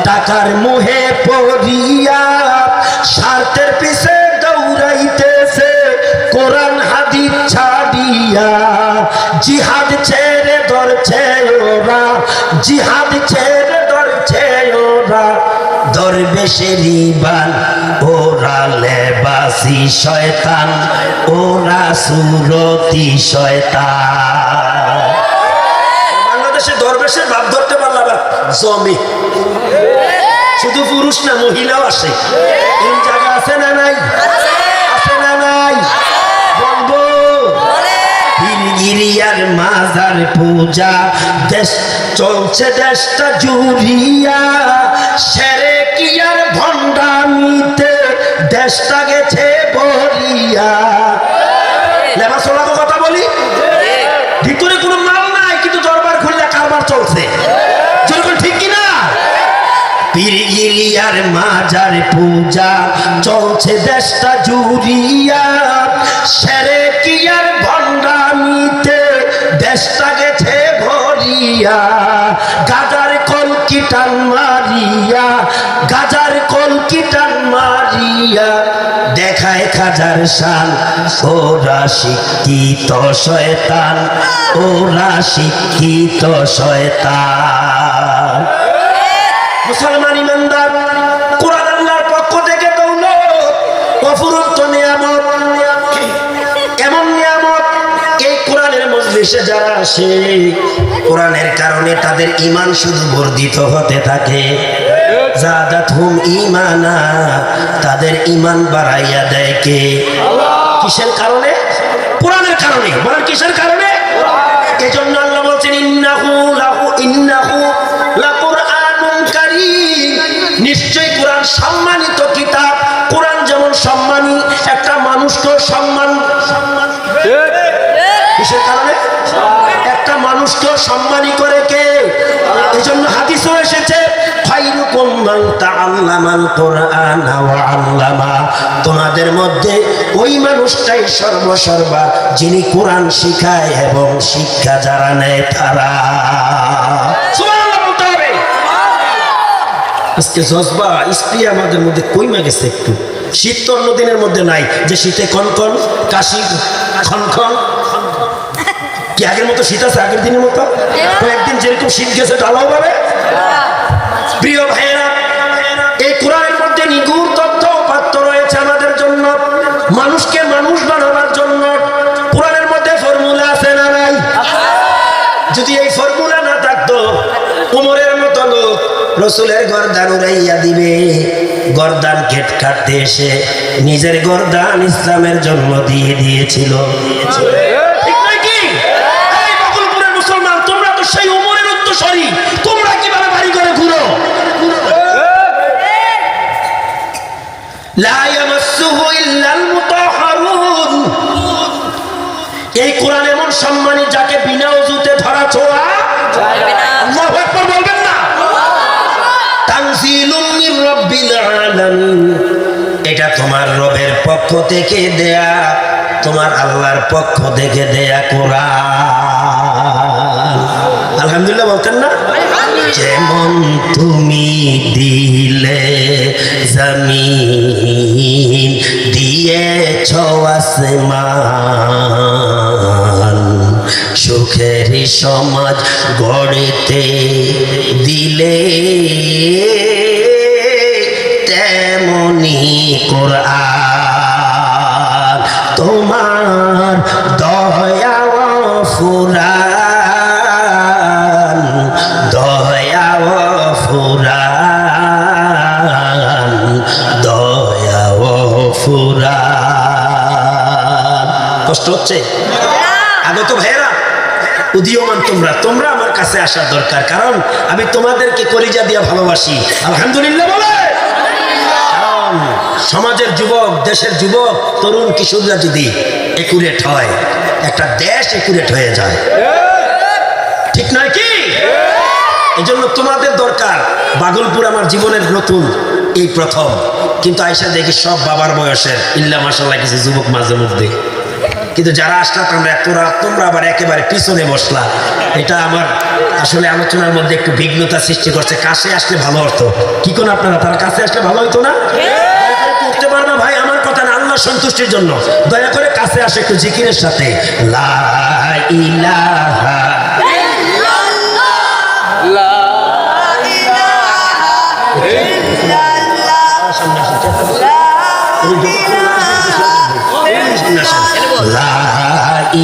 টাকার মুহে পড়িয়া স্বার্থের পিছে দৌড়াইতেছে, কোরআন হাদিস ছাড়িয়া। জিহাদ ছেড়ে ধরছে ওরা, জিহাদ ছেড়ে ধরছে ওরা, দরবেশেরই বান, ওরা লেবাসি শয়তান, ওরা সুরতি শয়তান। বাংলাদেশে দরবেশের ভাব ধরতে পারলাম জমি, শুধু পুরুষ না, মহিলাও আসে। এই জায়গা আছে না নাই? আছে না নাই? বলবো পীরগিরিয়ার মাজার পূজা, দেশ চলছে দেশটা জুড়িয়া, সেরে কি আর ভণ্ডামিতে দেশটা গেছে ভরিয়া। লেবাসোলাকে কথা বলি, ভিতরে কোনো মাল নাই, কিন্তু দরবার খুললে কারবার চলছে। যেরকম ঠিক কিনা? পীরগিরিয়ার মাজার পূজা চলছে দেশটা জুড়িয়া, সেরে কি আর ভণ্ডামিতে দেশটা গেছে ভরিয়া। গাজার কলকি টান মারিয়া, গাজার কলকি টান মারিয়া দেখায় খাজার শান, ওরা শিক্ষিত শয়তান, ওরা শিক্ষিত শয়তান। মুসলমান ইমানদার, কোরআন আল্লাহর পক্ষ থেকে দৌলত, অফুরন্ত নিয়ামত, এমন নিয়ামত। এই কোরআনের মজলিসে যারা আসে, কোরআনের কারণে তাদের ঈমান শুধু বর্ধিত হতে থাকে। জাদাতহুম ঈমানা, তাদের ঈমান বাড়াইয়া দেয় কে? কিসের কারণে? কোরআনের কারণে। বলেন কিসের কারণে? এজন্য আল্লাহ বলছেন ইন্নাহু লাকুরআনুন কারীম, নিশ্চয়ই কোরআন সম্মানিত কিতাব। কোরআন যেমন সম্মানী, একটা মানুষকেও সম্মান। কিসের কারণে? একটা মানুষকেও সম্মানী করে কে? এজন্য হাদিসও এসেছে, খায়রুকুম মান তাআল্লামাল কুরআনা ওয়া আল্লামা, তোমাদের মধ্যে ওই মানুষটাই সর্বসর্বা যিনি কোরআন শিখায় এবং শিক্ষা যারা নেয় তারা। সুবহানাল্লাহ বলতে হবে। আজকে জজবা স্ত্রী আমাদের মধ্যে কইমা গেছে একটু। শীত তো অন্য দিনের মধ্যে নাই, যে শীতে কনকন কাশি খনখন। কি আগের মতো শীত আছে? আগের দিনের মতো কয়েকদিন যেরকম শীত গেছে ডালাও পাবে। প্রিয় ভাইয়েরা, এই কোরআনের মধ্যে নিগুড় তথ্য উপাত্ত রয়েছে আমাদের জন্য, মানুষকে মানুষ বানাবার জন্য। কোরআনের মধ্যে ফর্মুলা আছে না নাই? যদি এই ফর্মুলা না থাকতো, উমরের মতো লোক রসুলের গর্দান উড়াইয়া দিবে। গর্দান কেট কাটতে এসে নিজের গর্দান ইসলামের জন্য দিয়ে দিয়েছিল। ঠিক নয় কি? এই বকুলপুরের মুসলমান, তোমরা তো সেই উমরের উত্তরসূরি, তোমরা কিভাবে বাড়ি করে ঘুরো? লা ইয়ামাসসুহু ইল্লাল মুতাহহারুন। এই কোরআন এমন সম্মানী, যাকে বিনা ওযুতে ধরা ছোঁয়া যাবে না। আল্লাহু আকবার বলবেন না? তানজিলুম মির রাব্বিল আলামিন। এটা তোমার রবের পক্ষ থেকে দেয়া, তোমার আল্লাহর পক্ষ থেকে দেয়া কোরআন। আলহামদুলিল্লাহ বলতেন না? যেমন তুমি দিলে জমিন, দিয়েছ আসমান, সুখের সমাজ গড়তে দিলে, তেমনি কোরআন তোমার দয়া ফুরান, দয়া ফুরান, দয়া ফুরান। কষ্ট হচ্ছে? আগে তো ভাইয়েরা উদীয়মান তোমরা, তোমরা আমার কাছে আসার দরকার, কারণ আমি তোমাদেরকে কলিজা দিয়া ভালোবাসি। আলহামদুলিল্লাহ বলে। সমাজের যুবক, দেশের যুবক, তরুণ কিশোররা যদি একুরেট হয়, একটা দেশ একুরেট হয়ে যায়। ঠিক নয় কি? এই জন্য তোমাদের দরকার। বাগলপুর আমার জীবনের নতুন, এই প্রথম, কিন্তু আইসা দেখি সব বাবার বয়সের, ইল্লা মাশাআল্লাহ কিছু যুবক মাঝে মধ্যে। কিন্তু যারা আসলা তোমরা আবার একেবারে পিছনে বসলা, এটা আমার আসলে আলোচনার মধ্যে একটু বিঘ্নতা সৃষ্টি করছে। কাছে আসলে ভালো হতো। কি কোন আপনারা, তার কাছে আসলে ভালো হইতো না? করতে পারবে ভাই, আমার কথা না, আল্লাহ সন্তুষ্টির জন্য দয়া করে কাছে আসে একটু জিকিরের সাথে। লা ইলাহা ইল্লাল্লাহ, লা ইলাহা ইল্লাল্লাহ, লা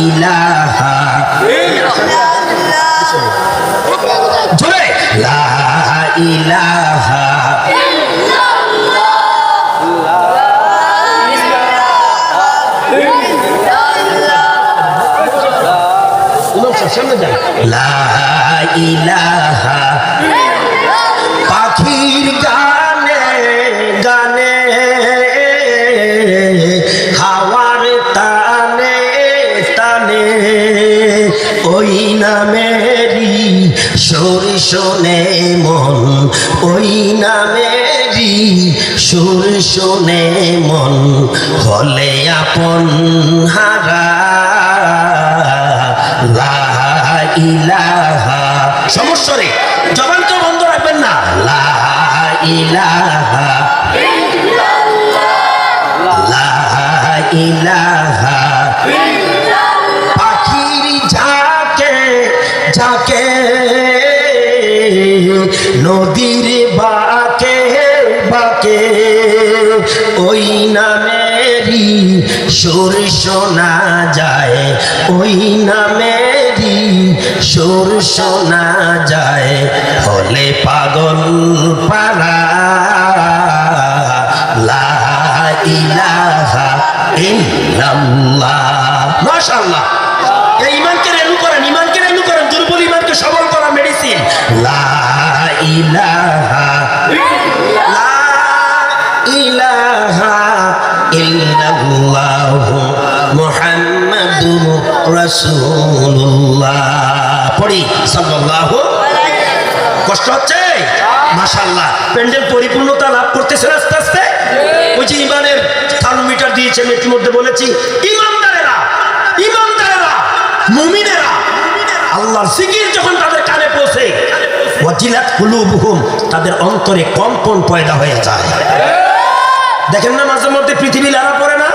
ইলাহা ইল্লাল্লাহ, জোরে লা ইলাহা লা ইলাহা। পাখির গানে গানে, হাওয়ার টানে টানে, ওই নামেরই সুর শোনে মন, ওই নামেরই সুর শোনে মন, হলে আপন হারা। লা ইলাহা, সমস্যা রে, জবানকে বন্ধ রাখবেন না। লা ইলাহা ইল্লাল্লাহ, লা ইলাহা ইল্লাল্লাহ। পাখির ঝাঁকে ঝাঁকে, নদীর বাঁকে বাঁকে, ওই নামেরই সুর শোনা যায়, ওই নামেরই সুর শোনা যায়, হলে পাগল পারা। লা ইলাহা ইল্লাল্লাহ। মাশাআল্লাহ, এই ঈমানকে রেনু করেন, ঈমানকে রেনু করেন, দুর্বল ঈমানকে সবল করা মেডিসিন। লা ইলাহা ইলাহা ইল্লাল্লাহ মুহাম্মাদুর রাসূলুল্লাহ। পড়ি সাল্লাল্লাহু। কষ্ট হচ্ছে? মাশাআল্লাহ, প্যান্ডেল পরিপূর্ণতা লাভ করতেছে আস্তে আস্তে। ওই যে ইমানের থার্মোমিটার দিয়েছে, আমি ইতিমধ্যে বলেছি, ইমানদারেরা, ইমানদারেরা, মুমিনেরা আল্লাহর জিকির যখন তাদের কানে পৌঁছে, ওয়াজিলাত কুলুবুহুম, তাদের অন্তরে কম্পন পয়দা হয়ে যায়। দেখেন না মাঝে মধ্যে পৃথিবী লাড়া পড়ে না?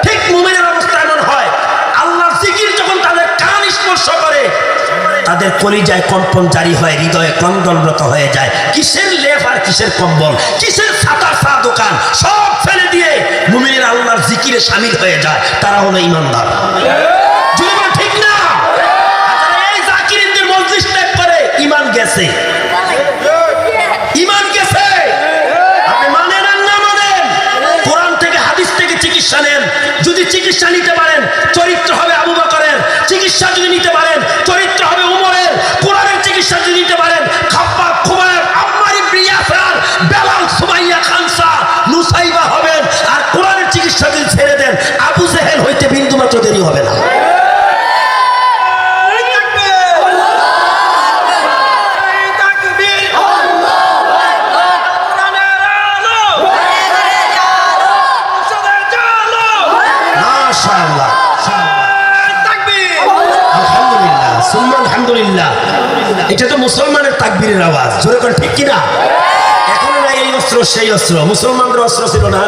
ঠিক মুমিনের অবস্থা এমন হয়, আল্লাহর জিকির যখন তাদের কান স্পর্শ করে তাদের কলিজায় কম্পন জারি হয়, হৃদয়ে ক্রন্দনরত হয়ে যায়। কিসের লেপ আর কিসের কম্বল, কিসের ছাতা চা দোকান সব ফেলে দিয়ে মুমিনের আল্লাহর জিকিরে শামিল হয়ে যায়, তারা হলো ঈমানদার। জীবন ঠিক না? এই জাকিরিনদের মজলিস ত্যাগ করে ঈমান গেছে, ঈমান গেছে। আপনি মানেন আর না মানেন, কোরআন থেকে হাদিস থেকে চিকিৎসা নেন। যদি চিকিৎসা নিতে পারেন চরিত্র হবে আবু বকরের, চিকিৎসা যদি নিতে পারেন চরিত্র হবে উমরের, কোরআনের চিকিৎসা যদি নিতে পারেন খাব্বাব, খুবাইব, আম্মার ইবনে ইয়াসার, বেলাল, সুমাইয়া, খানসা, নুসাইবা হবেন। আর কোরআনের চিকিৎসা যদি ছেড়ে দেন আবু জেহেল হইতে বিন্দুমাত্র দেরি হবে না। আলহামদুলিল্লাহ, এটা তো মুসলমানের তাকবীরের আওয়াজ, জোরে করে ঠিক কিনা? এখনো নাই এই অস্ত্র সেই অস্ত্র, মুসলমানদের অস্ত্র ছিল না।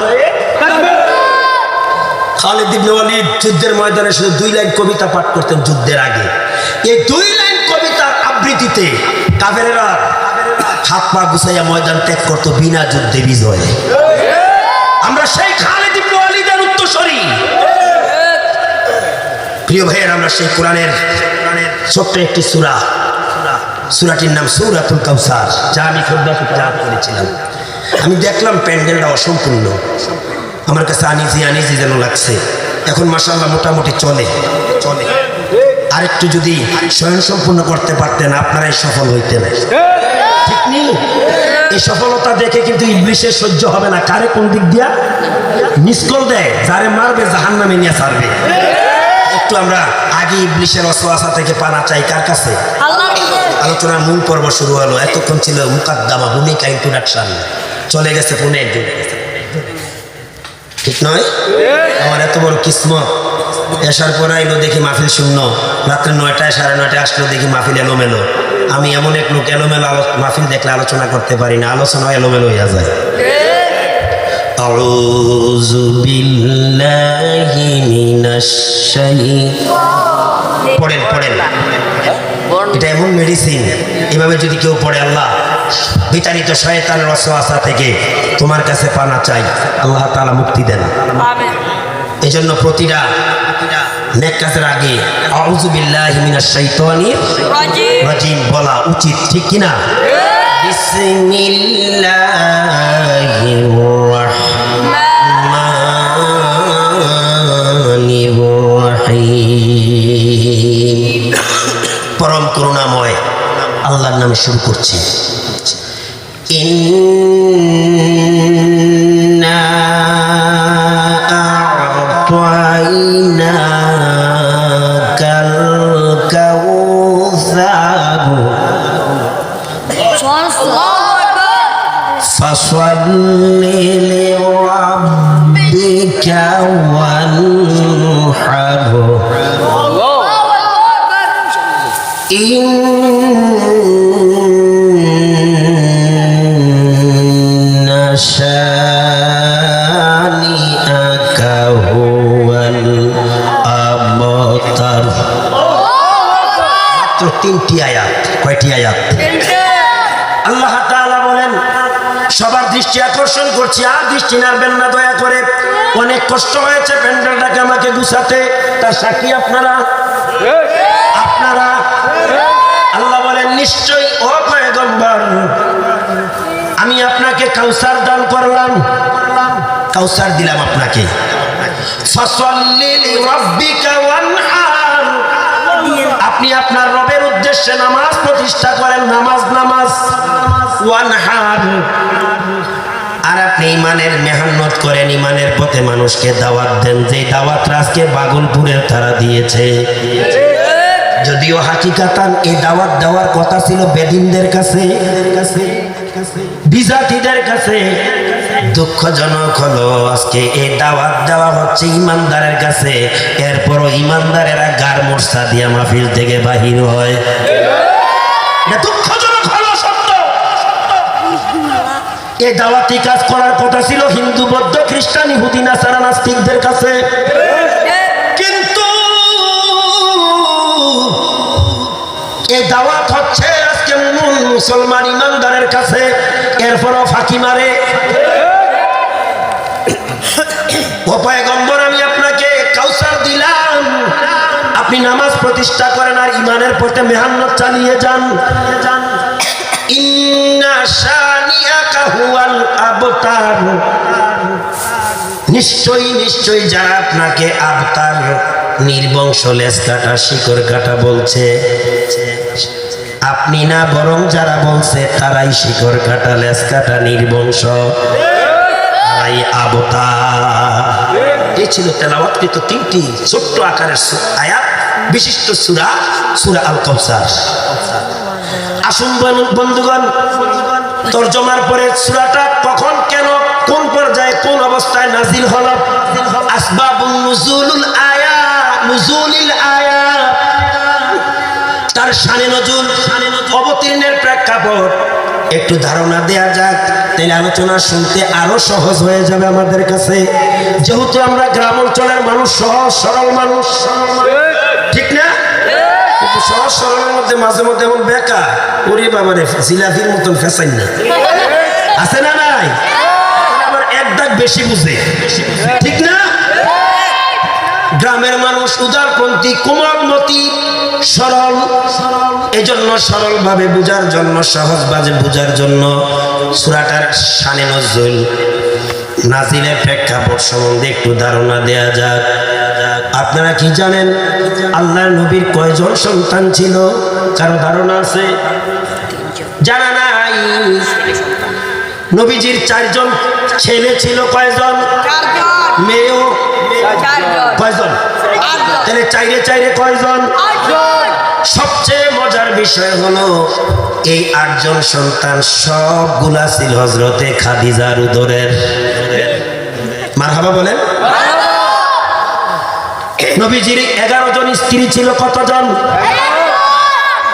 খালিদ ইবনে ওয়ালিদ যুদ্ধের ময়দানে শুধু 2 লাইন কবিতা পাঠ করতেন যুদ্ধের আগে। এই 2 লাইন কবিতার আবৃত্তিতে কাফেরেরা হাত পা গুছাইয়া ময়দান ত্যাগ করতো বিনা যুদ্ধে বিজয়ে। আমরা সেই খালিদ ইবনে ওয়ালিদের উত্তরসূরি। প্রিয় ভাইয়ের, আমরা সেই কোরআনের ছোট্ট একটি সূরা, সূরাটির নাম সূরাতুল কাউসার, যা আমি খুতবাতে তেলাওয়াত করেছিলাম। আমি দেখলাম প্যান্ডেলটা অসম্পূর্ণ, আমার কাছে আনিজি যেন লাগছে। এখন মাশাআল্লাহ মোটামুটি চলে। আরেকটু যদি স্বয়ংসম্পূর্ণ করতে পারতেন আপনারাই সফল হইতেন, ঠিক নেই? এই সফলতা দেখে কিন্তু ইবলিসের সহ্য হবে না। কারে কোন দিক দিয়া মিসকল দেয়, যারে মারবে জাহান্নামে নিয়ে ছাড়বে। একটু আমরা আগে ইবলিসের ওয়াসওয়াসা থেকে পানা চাই কার কাছে? আলোচনার মূল পর্ব শুরু হলো, এতক্ষণ ছিল মুকাদ্দামা, ভূমিকা, ইন্ট্রোডাকশন, চলে গেছে পুনে। ঠিক নয়? আমার এত বড় কিসমত, এসার পর আইলো দেখি মাহফিল শূন্য, রাত্রে 9টায় 9:30 আসলো দেখি মাহফিল এলোমেলো। আমি এমন এক লোক, এলোমেলো মাহফিল দেখলে আলোচনা করতে পারি না, আলোচনা এলোমেলো হয়ে যায়। আউযু বিল্লাহি মিনাশ শাইতানির। পড়েন, এটা এমন মেডিসিন, এভাবে যদি কেউ পড়ে, আল্লাহ বিতাড়িত শয়তানের ওয়াসওয়াসা থেকে তোমার কাছে পানা চাই, আল্লাহ তাআলা মুক্তি দেন। আমিন। এজন্য প্রতিটা নেক কাজের আগে আউযু বিল্লাহি মিনাশ শাইতানির রাজিম বলা উচিত, ঠিক কিনা? বিসমিল্লাহির রাহমানির রাহিম। পরম করুণাময় আল্লাহর নামে শুরু করছি। ইন্না আ'তাইনাকাল কাউসার ফাসল্লি লিরাব্বিকা ওয়ানহার। ইন্না শানিআকা হুয়াল আবতার। মাত্র 3টি আয়াত। কয়টি আয়াত? আল্লাহ তাআলা বলেন, সবার দৃষ্টি আকর্ষণ করছি, আর দৃষ্টি নাড়বেন না দয়া করে। অনেক কষ্ট হয়েছে প্যান্ডেলটাকে আমাকে গুছাতে, তার সাক্ষী আপনারা। আল্লাহ বলেন, নিশ্চয়ই ও পয়গম্বর, আমি আপনাকে কাউসার দান করলাম, কাউসার দিলাম আপনাকে। ফাসল্লি লিরাব্বিকা ওয়ানহার। আপনি আপনার রবের উদ্দেশ্যে নামাজ প্রতিষ্ঠা করেন, নামাজ। ওয়ানহার। আর আপনি ইমানের মেহনত করেন, ইমানের পথে মানুষকে দাওয়াত দেন, যে দাওয়াত আজকে বাগলপুরের তারা দিয়েছে। যদিও হাকিকাতান এই দাওয়াত দেওয়ার কথা ছিল বেদিনদের কাছে, বিজাতিদের কাছে। দুঃখজনক হলো আজকে এই দাওয়াত দেওয়া হচ্ছে ইমানদারের কাছে, এরপরও ইমানদারেরা গার মোর্চা দিয়া মাহফিল থেকে বাহির হয়। দুঃখজনক হলো সত্য। এই দাওয়াতি কাজ করার কথা ছিল হিন্দু, বৌদ্ধ, খ্রিস্টান, ইহুদি, নাসারা, নাস্তিকদের কাছে, কিন্তু এই দাওয়াত হচ্ছে আজকে মুসলমান ইমানদারের কাছে, এরপরও ফাঁকি মারে। ও পয়গম্বর, আমি আপনাকে কাউসার দিলাম, আপনি নামাজ প্রতিষ্ঠা করেন আর ইমানের পথে মেহনত চালিয়ে যান। ইন্না শানিআকা হুয়াল আবতার, নিশ্চয়ই নিশ্চয়ই যারা আপনাকে আবতার, নির্বংশ, লেজ কাটা, শিকড় কাটা বলছে, আপনি না, বরং যারা বলছে তারাই শিকড় কাটা, লেজ কাটা, নির্বংশ, তারাই আবতার। এই ছিল তেলাওয়াতকৃত 3টি ছোট্ট আকারের আয়াত বিশিষ্ট সূরা, সূরা আল কাউসার। আসুন বন্ধুগণ, তরজমার পরে সূরাটা কখন, কেন, কোন পর্যায়ে, কোন অবস্থায় নাজিল হলো, আসবাবুন নুজুলুল আয়াত, নুজুলিল আয়াত, তার শানে নজুল, অবতীর্ণের প্রেক্ষাপট একটু ধারণা দেয়া যাক, তাহলে আলোচনা শুনতে আরো সহজ হয়ে যাবে আমাদের কাছে। যেহেতু আমরা গ্রাম অঞ্চলের মানুষ, সহজ সরল মানুষ, ঠিক না? কিন্তু সহজ সরলের মধ্যে মাঝে মধ্যে এমন বেকা, ওরে বাবারে জিলাফির মতন ফেসাই না, আছে না নাই? আবার এক দাগ বেশি বুঝে, ঠিক না? গ্রামের মানুষ উদারপন্থী, কোমলমতি, সরল, এজন্য সরল ভাবে বুঝার জন্য, সহজ ভাবে বুঝার জন্য সূরাটার শানে নজুল, নাজিলের প্রেক্ষাপট সম্বন্ধে একটু ধারণা দেয়া যাক। আপনারা কি জানেন আল্লাহর নবীর কয়জন সন্তান ছিল? কারো ধারণা আছে? জানা নাই? নবীজির 4 জন ছেলে ছিল, কয়জন? মেয়েও কয়জন? তাহলে 4 কয়জন? সবচেয়ে মজার বিষয় হলো এই 8 জন সন্তান সবগুলা ছিল হযরতে খাদিজার উদরের। মারহাবা বলেন। নবীজির 11 জন স্ত্রী ছিল, কতজন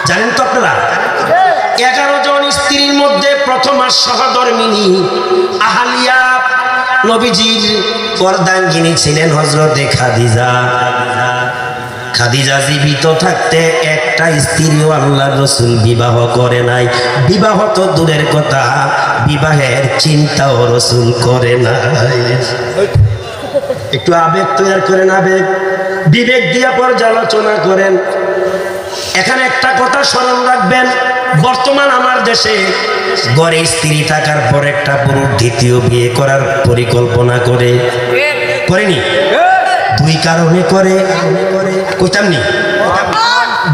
জানেন তো আপনারা? 11 জন স্ত্রীর মধ্যে প্রথমা সহধর্মিনী আহালিয়া, নবীজির অর্ধাঙ্গিনী ছিলেন হযরতে খাদিজা। খাদিজা জীবিত থাকতে একটা স্ত্রীও আল্লাহর রাসূল বিবাহ করে নাই। বিবাহ তো দূরের কথা, বিবাহের চিন্তাও রাসূল করে নাই। একটু আবেগ তৈরি করেন, আবেগ, বিবেক দিয়ে পর্যালোচনা করেন। এখানে একটা কথা স্মরণ রাখবেন, বর্তমান আমার দেশে ঘরে স্ত্রী থাকার পর একটা পুরুষ দ্বিতীয় বিয়ে করার পরিকল্পনা করেনি? 2 কারণে করে, কইতাম নি?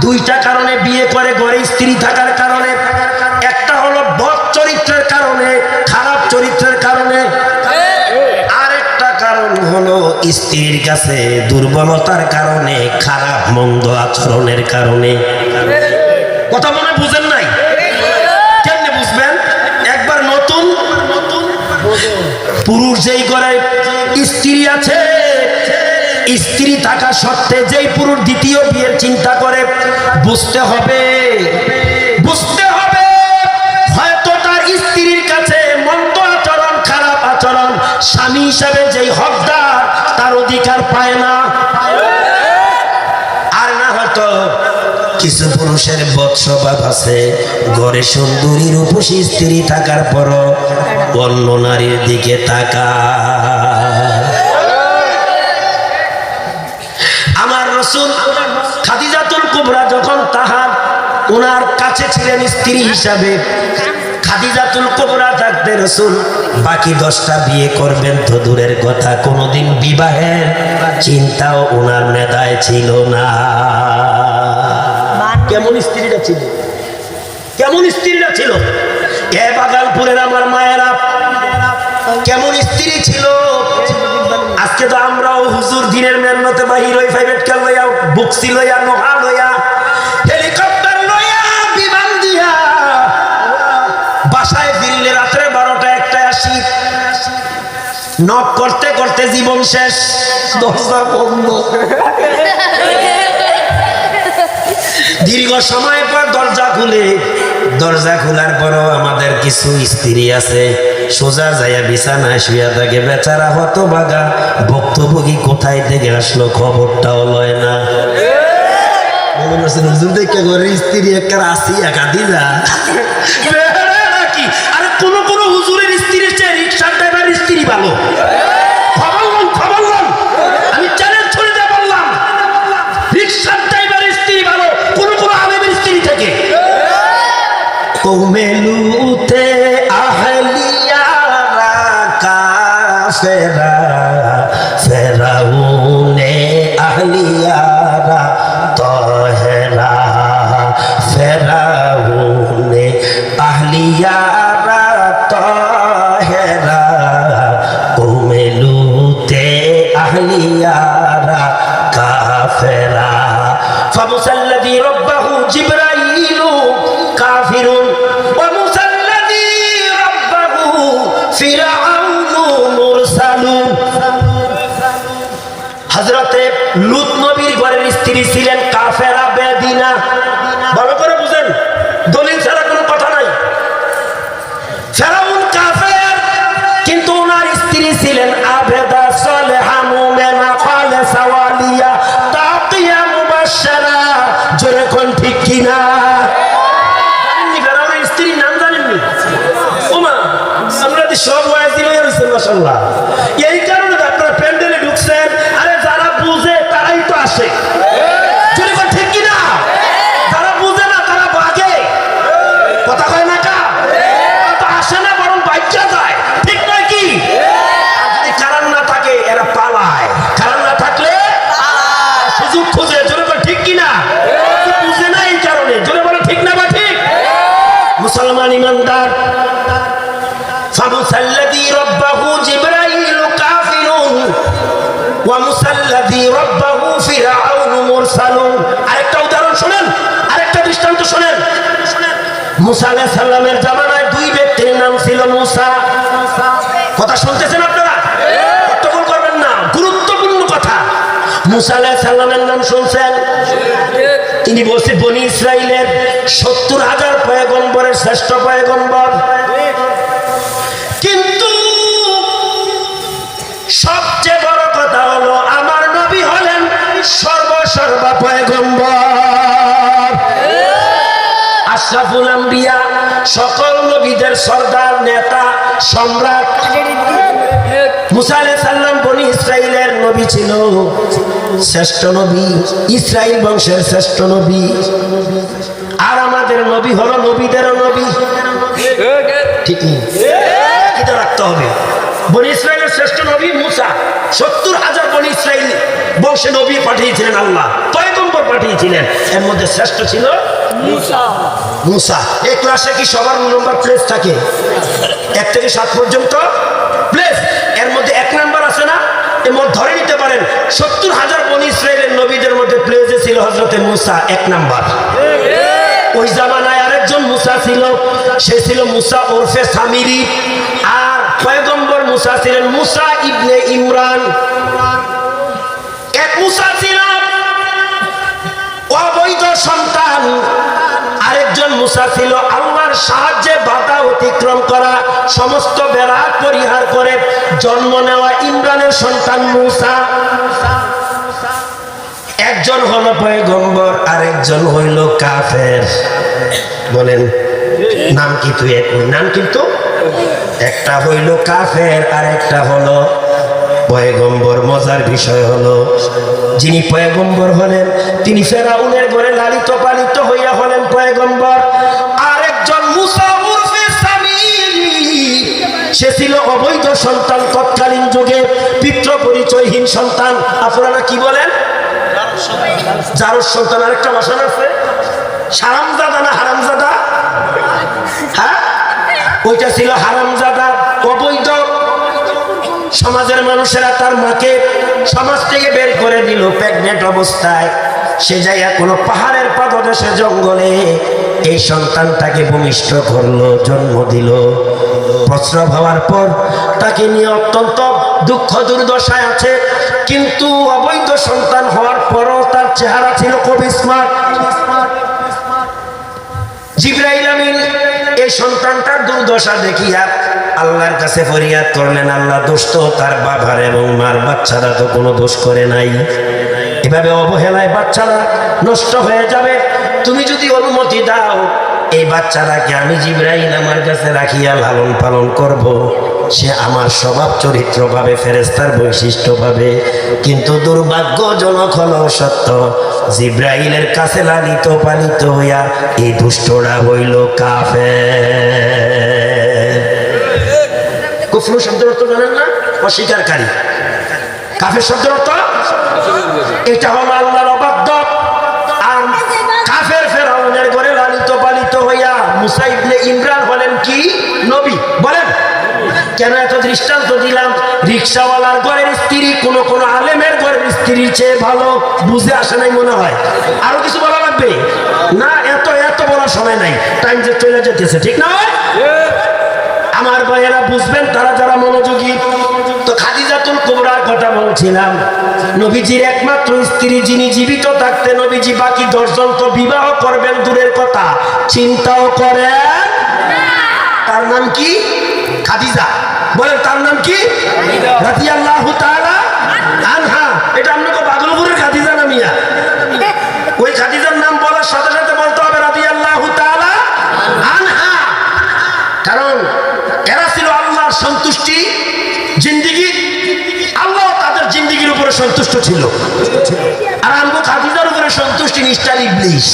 2টা কারণে বিয়ে করে, ঘরে স্ত্রী থাকার কারণে। একটা হলো বদ চরিত্রের কারণে, খারাপ চরিত্রের কারণে। আরেকটা কারণ হলো স্ত্রীর কাছে দুর্বলতার কারণে, খারাপ মন্দ আচরণের কারণে। কথা মনে বুঝেন নাই? কেমনে বুঝবেন? একবার নতুন পুরুষ যেই ঘরে স্ত্রী আছে, স্ত্রী থাকা সত্ত্বে যেই পুরুষ দ্বিতীয় বিয়ের চিন্তা করে, বুঝতে হবে হয়তো তার স্ত্রীর কাছে মন্দ আচরণ, খারাপ আচরণ, স্বামী হিসাবে যেই হকদার তার অধিকার পায় না। আর না হয়তো কিছু পুরুষের বৎস্বভাব আছে, ঘরে সুন্দরী রূপসী স্ত্রী থাকার পরও অন্য নারীর দিকে তাকায়। আমার রাসূল খাদিজাতুল কুবরা যখন ওনার কাছে ছিলেন স্ত্রী হিসাবে, খাদিজাতুল কুবরা থাকতে রাসূল বাকি 10টা বিয়ে করবেন তো দূরের কথা, কোনোদিন বিবাহের চিন্তাও ওনার মেধায় ছিল না। কেমন স্ত্রীরা ছিল, কেমন স্ত্রীরা ছিল? এ বাগালপুরের আমার মায়েরা কেমন স্ত্রী ছিল? আজকে তো আমরাও হুজুর দিনের মেহনতে বাহির হই, প্রাইভেট কার লইয়া, বক্সি লইয়া, নোহা লইয়া, হেলিকপ্টার লইয়া, বিমান দিয়া বাসায় ফিরলে রাত্রে 12টা 1টায় আসি, নক করতে করতে জীবন শেষ, দরজা বন্ধ। দীর্ঘ সময় পর দরজা খুলে, দরজা খোলার পরও আমাদের কিছু স্ত্রী আছে সোজা যাইয়া বিছানায় শুয়া থাকে। বেচারা হতভাগা, ভুক্তভোগী কোথায় থেকে আসলো খবরটাও লয় না। স্ত্রী একটা আসি একাধিরা আরে কোন কোন হুজুরের স্ত্রীর চেয়ে রিক্সার ড্রাইভারের স্ত্রী ভালো। আমি চ্যালেঞ্জ ছড়ে দিয়ে বললাম, রিক্সার ড্রাইভারের স্ত্রী ভালো কোন কোন আলেমের স্ত্রী থেকে। কৌমেলুতে আহলিয়ারা কাফেরা, ফেরাউনে আহলিয়ারা তহেরা, ফেরাউনে আহলিয়ারা তহেরা, কৌমেলুতে আহলিয়ারা কাফেরা। ফামুসাল্লাযী রাব্বাহু জিবরাইলু কাফিরুন ওয়া মুসাল্লাযী রাব্বাহু ফিরআউনু মুরসালুন। হযরতে লূত নবীর ঘরের স্ত্রী ছিলেন কাফেরা, বেদিনা। ভালো করে বুঝেন, দলিল ছাড়া কোনো কথা নাই। ফেরাউন কাফের, কিন্তু ওনার স্ত্রী ছিলেন আবেদা, সালেহা, মুমিনা, খালেসা, ওয়ালিয়া, তাকিয়া, মুবাশশারা। জোরে কোন ঠিক কিনা? জানেননি ফেরাউনের স্ত্রীর নাম? জানেননি? ওমা, আমরা তো সব ওয়াজি হয়ে রয়েছে মাশাআল্লাহ। এই কারণে আপনারা প্যান্ডেলে ঢুকছেন। আরে যারা বুঝে তারাই তো আসে। জোরে কোন ঠিক কিনা? যারা বুঝে না তারা ভাগে। কথা কয় না কা? তো আসে না, বরং বাইচা যায়। ঠিক নয় কি? আর যদি কারণ না থাকে এরা পালায়। কারণ না থাকলে সুযোগ খোঁজে। জোরে বল ঠিক কিনা? বুঝে না এই কারণে। জোরে বলো ঠিক না বা ঠিক? মুসলমান ইমানদার, ফামুসাল্লাযী রাব্বাহু জিবরাইলু কাফিরুন ওয়া মুসাল্লাযী রাব্বাহু ফিরআউনু মুরসালুন। আরেকটা উদাহরণ শুনেন, আরেকটা দৃষ্টান্ত শুনেন। মুসা আলাইহিস সালামের জামানায় দুই ব্যক্তির নাম ছিল মুসা। কথা শুনতেছেন আপনারা? হট্টগোল করবেন না, গুরুত্বপূর্ণ কথা। মুসা আলাইহিস সালামের নাম শুনছেন? তিনি বলছেন বনি ইসরাইলের ৭০,০০০ পয়গম্বরের শ্রেষ্ঠ পয়গম্বর। কিন্তু সবচেয়ে বড় কথা হলো আমার নবী হলেন সর্বসর্বা পয়গম্বর, আশরাফুল আম্বিয়া, সকল নবীদের সর্দার, নেতা, সম্রাট। মুসা আলাইহিস সালাম বনি ইসরাইলের নবী ছিল, শ্রেষ্ঠ নবী, ইসরাইল বংশের শ্রেষ্ঠ নবী। আর আমাদের নবী হলো নবীদেরও নবী। ঠিক নেই? এটা রাখতে হবে। বনি ইসরাইলের শ্রেষ্ঠ নবী মুসা। ৭০,০০০ বনি ইসরাইল বংশে নবী পাঠিয়েছিলেন আল্লাহ, পয়গম্বর পাঠিয়েছিলেন। এর মধ্যে শ্রেষ্ঠ ছিল মুসা। এই ক্লাসে কি সবার নম্বর প্লেস থাকে? ১ থেকে ৭ পর্যন্ত প্লেস। এর মধ্যে ১ নাম্বার আছে না? এর মধ্যে ধরে নিতে পারেন ৭০,০০০ বনি ইসরাইলের নবীদের মধ্যে প্লেসে ছিল হযরতে মুসা ১ নাম্বার। ওই জামানায় আরেকজন মুসা ছিল, সে ছিল মুসা ওরফে সামিরি। আর পয়গম্বর মুসা ছিলেন মুসা ইবনে ইমরান। এক মুসা ছিল অবৈধ সন্তান, আরেকজন মুসা ছিল আল্লাহর সাহায্যে বাধা অতিক্রম করা, সমস্ত বেড়া পরিহার করে জন্ম নেওয়া ইমরানের সন্তান মুসা। একজন হলো পয়গম্বর, আরেকজন হইল কাফের। বলেন নাম কি? তুই একই নাম, কিন্তু একটা হইল কাফের আর একটা হলো পয়গম্বর। মজার বিষয় হলো যিনি পয়গম্বর হলেন তিনি ফেরাউনের ঘরে লালিত পালিত হইয়া হলেন পয়গম্বর। আরেকজন মুসা উরফে সামিরি, সে ছিল অবৈধ সন্তান, তৎকালীন যুগে পিতৃ পরিচয়হীন সন্তান। আপনারা কি বলেন? জারজ সন্তান। আরেকটা ভাষা আছে হারামজাদা না হারামজাদা? হ্যাঁ, ওইটা ছিল হারামজাদা, অবৈধ। সমাজের মানুষেরা তার মাকে সমাজ থেকে বের করে দিল প্রেগনেন্ট অবস্থায়। সে যাইয়া কোনো পাহাড়ের পাদদেশে জঙ্গলে এই সন্তানটাকে ভূমিষ্ঠ করলো, জন্ম দিল। প্রসব হওয়ার পর তাকে নিয়ে অত্যন্ত দুঃখ দুর্দশায় আছে। কিন্তু অবৈধ সন্তান হওয়ার পরও তার চেহারা ছিল খুব স্মার্ট। জিবরাইল আমিন এই সন্তানটার দুর্দশা দেখিয়া আল্লাহর কাছে ফরিয়াদ করলেন, আল্লাহ দোষ তো তার বাবার এবং মার, বাচ্চারা তো কোনো দোষ করে নাই, এভাবে অবহেলায় বাচ্চারা নষ্ট হয়ে যাবে। তুমি যদি অনুমতি দাও এই বাচ্চাটাকে আমি জিবরাইল আমার কাছে রাখিয়া লালন পালন করব, সে আমার স্বভাব চরিত্র পাবে, ফেরেশতার বৈশিষ্ট্য পাবে। কিন্তু দুর্ভাগ্যজনক হলো সত্য, জিবরাইলের কাছে লালিত পালিত হইয়া এই দুষ্টরা হইল কাফের। কুফর শব্দের অর্থ জানেন না? অস্বীকারী। কাফের শব্দের অর্থ এটা হলো আল্লাহর অবাধ্য। আর কাফের ফেরাউনের ঘরে লালিত পালিত হইয়া মুসা ইবনে ইমরান হলেন কি নবী? বলেন কেন এত দৃষ্টান্ত দিলাম? রিকশাওয়ালার ঘরের স্ত্রী কোন কোন আলেমের ঘরের স্ত্রীর চেয়ে ভালো, বুঝে আসে নাই মনে হয়? আরো কিছু বলা লাগবে না? এত এত বলার সময় নাই, টাইম যে চলে যেতেছে, ঠিক না? আমার ভাইয়েরা বুঝবেন তারা যারা মনোযোগী। তো খাদিজাতুল কুবরার কথা বলছিলাম, নবীজির একমাত্র স্ত্রী, যিনি জীবিত থাকতে নবীজি বাকি 10 জন তো বিবাহ করবেন দূরের কথা, চিন্তাও করেন। তার নাম কি? খাদিজা। বলেন তার নাম কি? রাদিয়াল্লাহু তাআলা আনহা। এটা আপনাকে বাগলপুরের খাদিজা নামিয়া, ওই খাদিজার নাম বলার সাথে সাথে বলতে হবে রাদিয়াল্লাহু তাআলা আনহা, কারণ এরা ছিল আল্লাহর সন্তুষ্টি জিন্দেগি, আল্লাহ তাদের জিন্দেগির উপরে সন্তুষ্ট ছিল। আর আমগো খাদিজার উপরে সন্তুষ্টি নিষ্ঠার ইবলিস।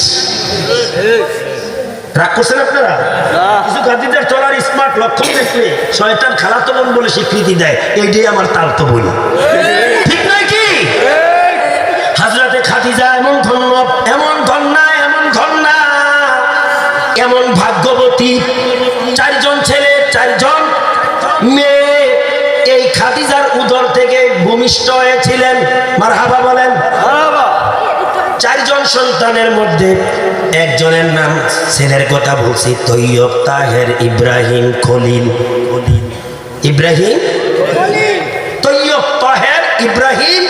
রাগ করছেন আপনারা? কিছু খাদিজার চলার স্মার্ট লক্ষণ দেখলে শয়তান খালাতো বোন বলে স্বীকৃতি দেয়, এইটাই আমার তালতো বোন, ঠিক নয় কি? হযরতে খাদিজা এমন ধন্য, এমন ধন্যা, এমন ধন্যা, এমন ভাগ্যবতী, 4 জন ছেলে 4 জন মেয়ে এই খাদিজার উদর থেকে ভূমিষ্ঠ হয়েছিলেন। মারহাবা বলেন। 4 জন সন্তানের মধ্যে একজনের নাম, ছেলের কথা বলছি, তৈয়ব, তাহের, ইব্রাহিম, খলিল। ইব্রাহিম, তৈয়ব, তাহের, ইব্রাহিম,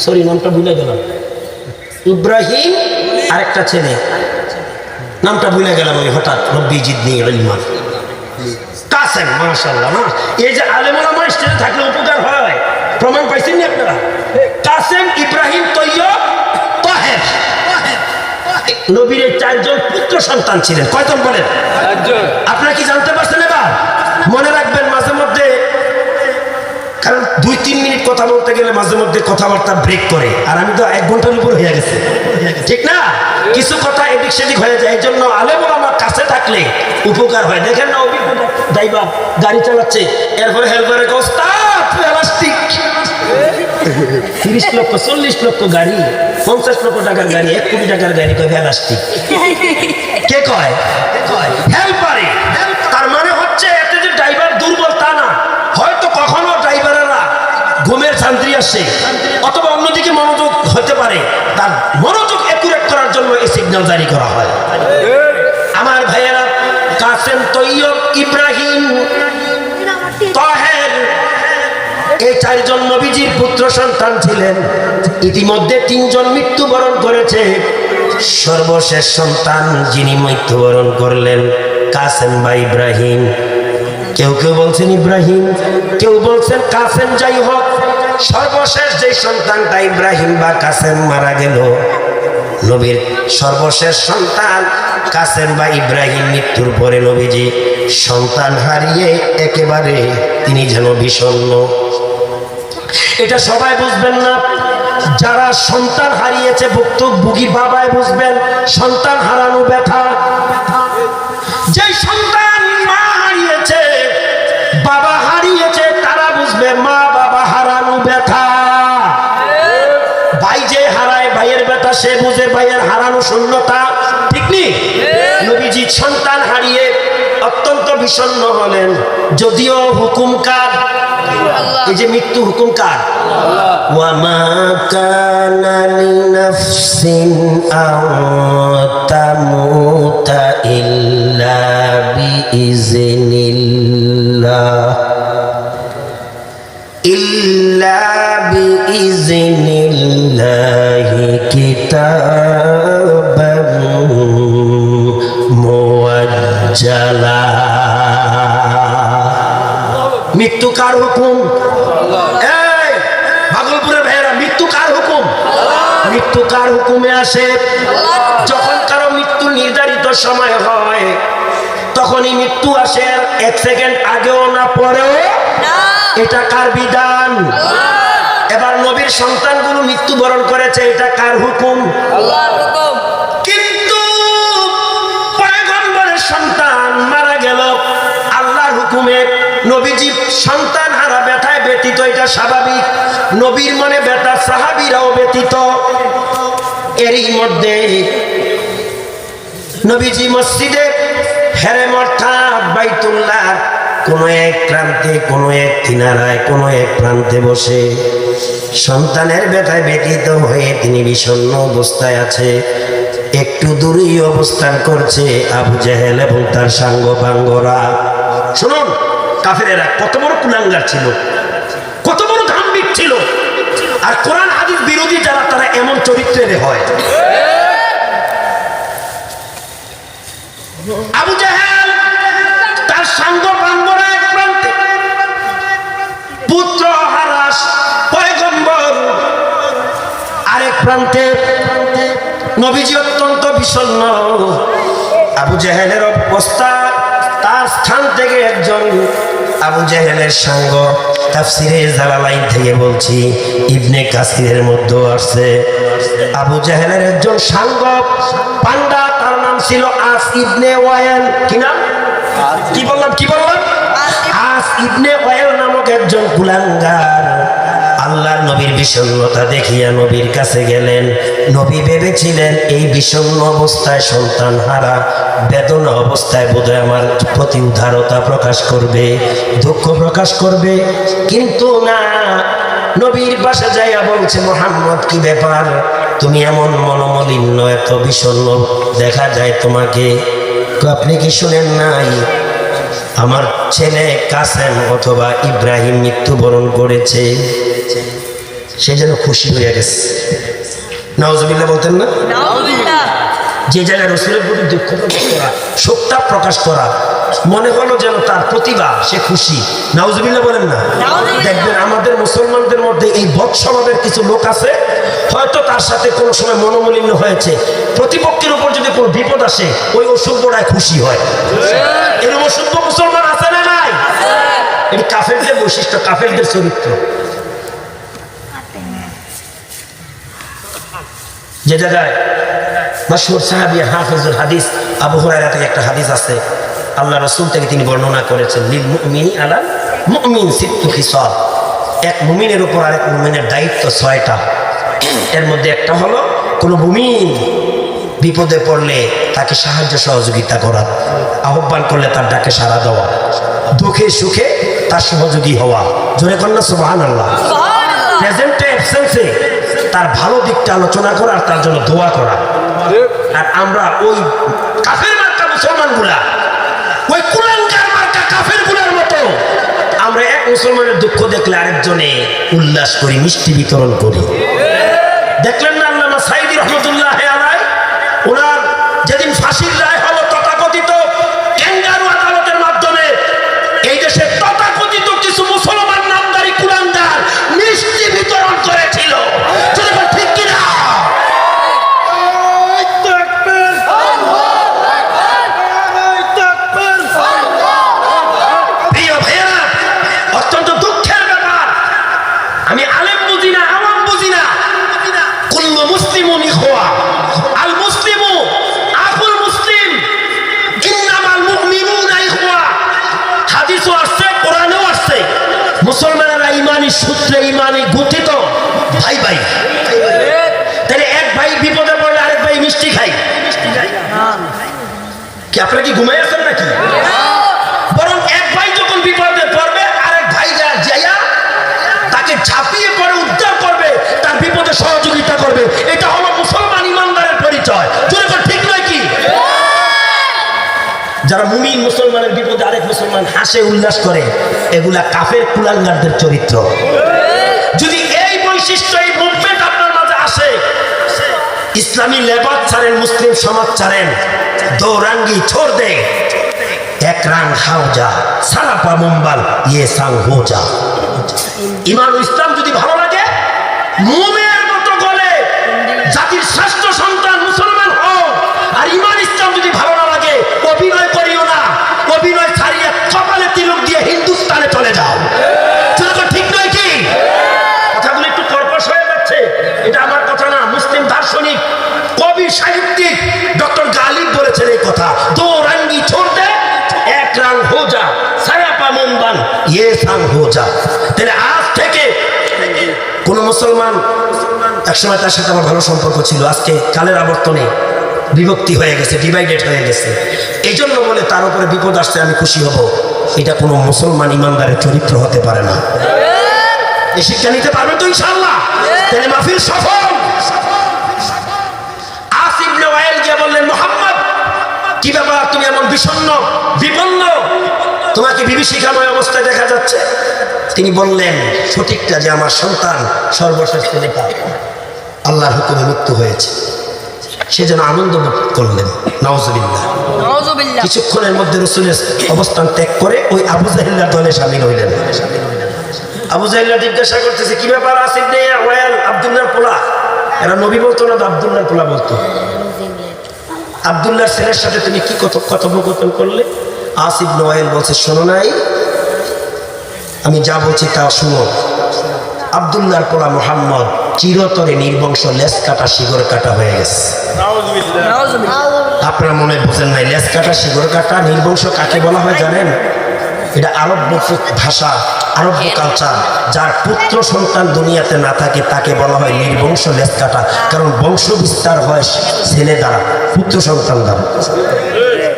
সরি নামটা ভুলে গেলাম, ইব্রাহিম। আরেকটা ছেলে নামটা ভুলে গেলাম আমি হঠাৎ, রব্বি জিদনি ইলমা, কাসেম। মাশাআল্লাহ, এই যে আলেম ওলামা স্টেজে থাকলে উপকার হয়, প্রমাণ পাইছেন না আপনারা? কাসেম, ইব্রাহিম, তৈয়ব, তাহের, নবীর 4 জন পুত্র সন্তান ছিলেন। কয়জন বলেন? 4 জন। আপনারা কি জানতে পারছেন? এবার মনে রাখবেন মাঝে মধ্যে, কারণ 2-3 মিনিট কথা বলতে গেলে মাঝে মধ্যে কথাবার্তা ব্রেক করে, আর আমি তো 1 ঘন্টার উপর হয়ে গেছে, ঠিক না? কিছু কথা এদিক সেদিক হয়ে যায়, এই জন্য আলেম ওলামার কাছে থাকলে উপকার হয়। দেখেন না, অভিজ্ঞতা ড্রাইভার গাড়ি চালাচ্ছে, এরপরে হেল্পারে ওস্তাদ প্লাস্টিক, 30 লক্ষ 40 লক্ষ গাড়ি, 50 লক্ষ টাকার গাড়ি, 1 কোটি টাকার গাড়ি, কয় প্লাস্টিক। কে কয়? হেল্পারে। তার মানে হচ্ছে এতে যে ড্রাইভার দুর্বল তা না, হয়তো কখনো ড্রাইভারেরা ঘুমের শান্তি আসে, অথবা অন্যদিকে মনোযোগ হতে পারে, তার মনোযোগ একুরেট করার জন্য এই সিগন্যাল জারি করা হয়। আমার ভাইয়েরা, কাসেম, তৈয়ব, ইব্রাহিম, তাহের, এই 4 জন নবীজির পুত্র সন্তান ছিলেন। ইতিমধ্যে 3 জন মৃত্যুবরণ করেছে। সর্বশেষ সন্তান যিনি মৃত্যুবরণ করলেন, কাসেম বা ইব্রাহিম। কেউ কেউ বলছেন ইব্রাহিম, কেউ বলছেন কাসেম। যাই হোক, সর্বশেষ যে সন্তানটা ইব্রাহিম বা কাসেম মারা গেল, নবীর সর্বশেষ সন্তান কাসেম বা ইব্রাহিম মৃত্যুর পরে নবীজি সন্তান হারিয়ে একেবারে তিনি যেন বিষণ্ণ। এটা সবাই বুঝবেন না, যারা সন্তান হারিয়েছে ভুক্তভোগী বাবাই বুঝবেন সন্তান হারানো ব্যথা। যে সন্তান মা হারিয়েছে, বাবা হারিয়েছে, তারা বুঝবে মা বাবা হারানো ব্যথা। ভাই যে হারায় ভাইয়ের ব্যথা সে বুঝে ভাইয়ের হারানো শূন্যতা, ঠিক নি? নবীজি সন্তান হারিয়ে অত্যন্ত বিষণ্ণ হলেন। যদিও হুকুম কার? এই যে মৃত্যু হুকুম কার? ওয়া মা কানা লিনাফসিন আন তামুতা ইল্লা বিইজনিল্লাহ, ইল্লা বিইজনিল্লাহি কিতাবান মুআজ্জালা। চালা। মৃত্যু কার হুকুম? এই ভাগলপুরের ভাইয়েরা, মৃত্যু কার হুকুম? মৃত্যু কার হুকুমে আসে? যখন কারো মৃত্যু নির্ধারিত সময় হয় তখনই মৃত্যু আসে, এক সেকেন্ড আগেও না পরেও। এটা কার বিধান? এবার নবীর সন্তানগুলো মৃত্যুবরণ করেছে, এটা কার হুকুম? কিন্তু পয়গম্বরের সন্তান মারা গেল আল্লাহর হুকুমে। নবীজি সন্তান হারা ব্যথায় ব্যতীত, এটা স্বাভাবিক। নবীর মনে ব্যথা, সাহাবীরাও ব্যতীত। এরই মধ্যে নবীজি মসজিদে হেরেম অর্থাৎ বাইতুল্লাহ কোনো এক প্রান্তে, কোনো এক কিনারায়, কোনো এক প্রান্তে বসে সন্তানের ব্যথায় ব্যতীত হয়ে তিনি বিষণ্ণ অবস্থায় আছে। একটু দূরেই অবস্থান করছে আবু জেহেল এবং তার সাঙ্গ পাঙ্গরা। শুনুন, কাফেরেরা কত বড় কুলাঙ্গার ছিল, কত বড় ধাম্বিক ছিল। আর কোরআন হাদিস বিরোধী যারা, তারা এমন চরিত্রের হয়। আবু জেহেল তার সাঙ্গ পাঙ্গরা এক প্রান্তে, পুত্র হারাস পয়গম্বর আরেক প্রান্তে। নবীজি অত্যন্ত বিষণ্ণ। আবু জেহেলের অবস্থা, তার স্থান থেকে একজন আবু জেহেলের সাঙ্গ, তাফসিরে জালালাইন থেকে বলছি, ইবনে কাসিরের মধ্যে আসছে, আবু জেহেলের একজন সাঙ্গ পান্ডা, তার নাম ছিল আস ইবনে ওয়াইল। কি নাম? কি বললাম? আস ইবনে ওয়াইল নামক একজন কুলাঙ্গার আল্লাহর নবীর বিষণ্ণতা দেখিয়া নবীর কাছে গেলেন। নবী ভেবেছিলেন এই বিষণ্ণ অবস্থায়, সন্তান হারা বেদনা অবস্থায় বোধহয় আমার প্রতি উদারতা প্রকাশ করবে, দুঃখ প্রকাশ করবে। কিন্তু না, নবীর পাশে যাইয়া বলছে, মুহাম্মদ কি ব্যাপার, তুমি এমন মনোমলিন্য, এত বিষণ্ণ দেখা যায় তোমাকে? আপনি কি শুনেন নাই আমার ছেলে কাসেম অথবা ইব্রাহিম মৃত্যুবরণ করেছে? সে যেন খুশি হয়ে গেছে। নাউজুবিল্লাহ বলতেন না? যে জায়গায় রাসূলের প্রতি দুঃখ প্রকাশ করা, শোকটা প্রকাশ করা, মনে হলো যেন তার প্রতিভা, সে খুশি। নাউজুবিল্লাহ বলেন না? দেখবেন আমাদের মুসলমানদের মধ্যে এই বদ স্বভাবের কিছু লোক আছে, হয়তো তার সাথে কোনো সময় মনোমালিন্য হয়েছে, প্রতিপক্ষের উপর যদি কোনো বিপদ আসে ওই অসভ্যটায় খুশি হয়। এরকম অসভ্য মুসলমান আছে না নাই? এটি কাফেরদের বৈশিষ্ট্য, কাফেরদের চরিত্র। যে জায়গায় মাশহুর সাহাবী হাফিজুল হাদিস আবু হুরায়রা থেকে একটা হাদিস আছে, আল্লাহ রাসূল থেকে তিনি বর্ণনা করেছেন, লিল মুমিনি আলাল মুমিন সিত্তু খিসাল, এক মুমিনের উপর আরেক মুমিনের দায়িত্ব 6টা। এর মধ্যে একটা হলো কোনো মুমিন বিপদে পড়লে তাকে সাহায্য সহযোগিতা করা, আহ্বান করলে তার ডাকে সাড়া দেওয়া, দুঃখে সুখে তার সহযোগী হওয়া। জোরে কন্যা সুবহানাল্লাহ। প্রেজেন্টে অ্যাবসেন্সে তার ভালো দিকটা আলোচনা করা আর তার জন্য দোয়া করা। আর আমরা ওই কাফের মার্কা মুসলমানগুলা, ওই কুলাঙ্গার মার্কা কাফেরগুলার মতো আমরা এক মুসলমানের দুঃখ দেখলে আরেকজনে উল্লাস করি, মিষ্টি বিতরণ করি। দেখলেন না আল্লামা সাঈদী রহমাতুল্লাহ আলাইহি, ওনার যেদিন ফাঁসির রায় হলো তথাকথিত ক্যাঙ্গারু আদালতের মাধ্যমে, এই দেশের তথাকথিত কিছু মুসলমান নামদারি কুলাঙ্গার মিষ্টি বিতরণ করেছিল। ঠিক কিনা? প্রিয় ভাইয়েরা, অত্যন্ত দুঃখের ব্যাপার, আমি আলেম বুঝি না, আওয়াম বুঝি না, কুল্লু মুসলিমুন ইখওয়া, আল মুসলিমু আখুল মুসলিম, ইন্নামাল মুমিনুনা ইখওয়া। হাদিসও আসছে, কোরআনেও আসছে, মুসলমানেরা ইমানি সূত্রে, ইমানি গঠিত ভাই ভাই। তাহলে এক ভাই বিপদে পড়লে আরেক ভাই মিষ্টি খাই কি? আপনারা কি ঘুমাই আছেন নাকি? বরং এক ভাই যখন বিপদে পড়বে আরেক ভাই যাইয়া তাকে ঝাঁপিয়ে পড়ে উদ্ধার করবে, তার বিপদে সহযোগিতা করবে। এটা হলো মুসলমান ইমানদারের পরিচয়। ঠিক নয় কি? যারা মুমিন মুসলমানের বিপদে আরেক মুসলমান হাসে, উল্লাস করে, এগুলা কাফের কুলাঙ্গারদের চরিত্র। যদি এই বৈশিষ্ট্য, এই মুভমেন্ট আপনার মাঝে আসে, ইসলামী লেবাস ছাড়েন, মুসলিম সমাজ ছাড়েন, দৌরাঙ্গি ছোড় দে, এক রাং হাও যা সারাপা মুম্বাল ইয়ে সাং হো যা। ইমান ও ইসলাম যদি ভালো লাগে, মুমিনের মতো গলে জাতির শ্রেষ্ঠ সন্তান মুসলমান হও। আর ইমান ইসলাম যদি ভালো না লাগে, অভিনয় করিও না, অভিনয় ছাড়িয়ে কপালে তিলক দিয়ে হিন্দুস্তানে চলে যাও। ঠিক নয় কি? কথাগুলো একটু কর্কশ হয়ে যাচ্ছে, এটা আমার কথা না, মুসলিম দার্শনিক কবি সাহিত্যিক ডক্টর গালিব বলেছেন এই কথা। দো রঙ্গি ছোড় দে এক রং হো যা সারাপা মুম্বান ইয়ে সাং হো যা। তাহলে আজ থেকে কোন মুসলমান, একসময় তার সাথে আমার ভালো সম্পর্ক ছিল, আজকে কালের আবর্তনে বিভক্তি হয়ে গেছে, ডিভাইডেড হয়ে গেছে। এই জন্য বলে তার উপরে বিপদ আসতে আমি খুশি হব, এটা কোনো মুসলমান ইমানদারের চরিত্র হতে পারে না। এই শিক্ষা নিতে পারবেন তো ইনশাআল্লাহ? তাহলে মাহফিল সফল। আস ইবনে ওয়াইল গিয়ে বললেন, মুহাম্মদ কি ব্যাপার, তুমি এমন বিষণ্ণ বিপন্ন, তোমাকে বিভীষিকাময় অবস্থায় দেখা যাচ্ছে। তিনি বললেন সঠিকটা যে আমার সন্তান সর্বশেষ ছেলেটা আল্লাহর হুকুমে মৃত্যু হয়েছে। সে যেন আনন্দ বোধ করলেন। নাউজুবিল্লাহ। কিছুক্ষণের মধ্যে রাসূলের অবস্থান ত্যাগ করে ওই আবু জাহেলের দলে শামিল হইলেন। আবু জাহেল জিজ্ঞাসা করতেছে, কি ব্যাপার আস ইবনে ওয়াইল, আব্দুল্লাহর পোলা? এরা নবী বলতো না, আব্দুল্লাহর পোলা বলতো। আব্দুল্লাহর ছেলের সাথে তুমি কি কথোপকথন করলে? আস ইবনে ওয়াইল বলছে, শোনো নাই, আমি যা বলছি তা শুনো। আব্দুল্লাহর পোলা মুহাম্মদ চিরতরে নির্বংশ, লেজ কাটা শিগর কাটা হয়ে গেছে। আপনারা মনে বোঝেন নাই, লেজ কাটা শিগর কাটা নির্বংশ কাকে বলা হয় জানেন? এটা আরব্য ভাষা, আরব্য কালচার। যার পুত্র সন্তান দুনিয়াতে না থাকে তাকে বলা হয় নির্বংশ, লেজ কাটা। কারণ বংশ বিস্তার হয় ছেলে দ্বারা, পুত্র সন্তান দ্বারা।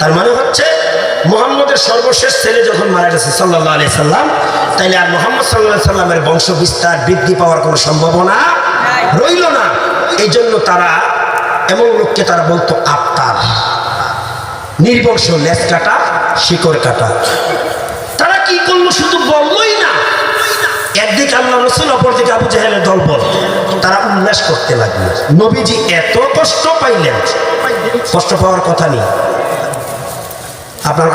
তার মানে হচ্ছে মুহাম্মদের সর্বশেষ ছেলে যখন মারা গেছে সাল্লাল্লাহু আলাইহি সাল্লাম, তাইলে আর মুহাম্মদ সাল্লাল্লাহু আলাইহি সাল্লামের বংশ বিস্তার বৃদ্ধি পাওয়ার কোনো সম্ভাবনা রইল না। এই জন্য তারা এমন লোককে তারা বলতো আফতার, নির্বংশ, লেজ কাটা শিকড় কাটা। তারা কি করলো? শুধু বললই না, একদিকে আল্লাহ রাসূল, অপরদিকে আবু জাহেলের দলবল, তারা উল্লাস করতে লাগলো। নবীজি এত কষ্ট পাইলেন, কষ্ট পাওয়ার কথা নেই।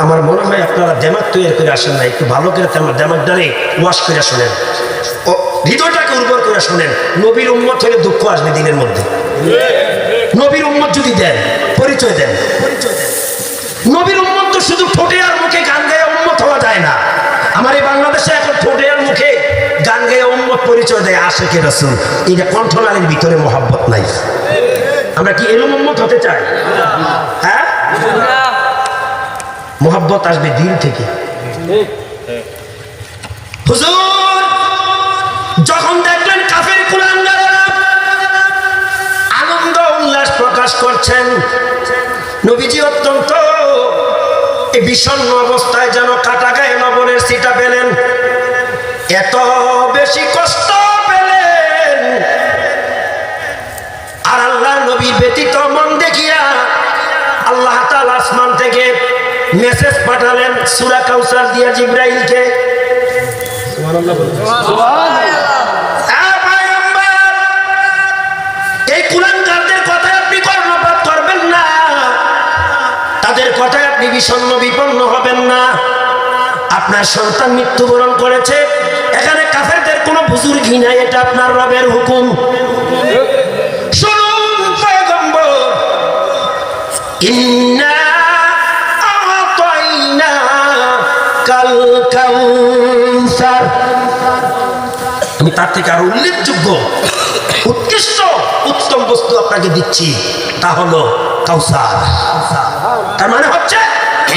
আমার মনে হয় আপনারা দেমাগ তৈরি করে আসেন না, একটু ভালো করে দেমাগটারে ওয়াশ করে শোনেন, ও হৃদয়টাকে উর্বর করে শোনেন। নবীর উম্মত হলে দুঃখ আসবে দিনের মধ্যে। নবীর উম্মত যদি দেন, পরিচয় দেন। নবীর উম্মত তো শুধু ঠোঁটে আর মুখে গান গায়ে উম্মত হওয়া যায় না। আমার এই বাংলাদেশে এখন ঠোঁটে আর মুখে গান গায়ে উম্মত পরিচয় দেয় আশিকে রাসূল, এটা কণ্ঠনালীর ভিতরে মোহাব্বত নাই। আমরা কি এরকম উম্মত হতে চাই? হ্যাঁ, মোহাব্বত আসবে দিল থেকে। হুজুর যখন দেখলেন কাফের কুলাঙ্গারেরা আনন্দ উল্লাস প্রকাশ করছেন, নবীজি অত্যন্ত এই বিষণ্ণ অবস্থায় যেন কাটা গায়ে লবণের ছিটা পেলেন। এত বেশি কষ্ট পেলেন। আর আল্লাহ নবীর ব্যতীত মন দেখিয়া আল্লাহ তাআলা আসমান থেকে মেসেজ পাঠালেন সূরা কাউসার দিয়া জিবরাইলকে। সুবহানাল্লাহ, এই কুলাঙ্গারদের কথায় আপনি কর্ণপাত করবেন না, তাদের কথায় আপনি বিষণ্ণ বিপন্ন হবেন না। আপনার সন্তান মৃত্যুবরণ করেছে, এখানে কাফেরদের কোনো বুজুর্গি নাই, এটা আপনার রবের হুকুম। শুনুন পয়গম্বর, ইন্না আতাইনা কাল কাউসার, আমি তার থেকে আরো উল্লেখযোগ্য উৎকৃষ্ট উত্তম বস্তু আপনাকে দিচ্ছি, তা হলো কাউসার। তার মানে হচ্ছে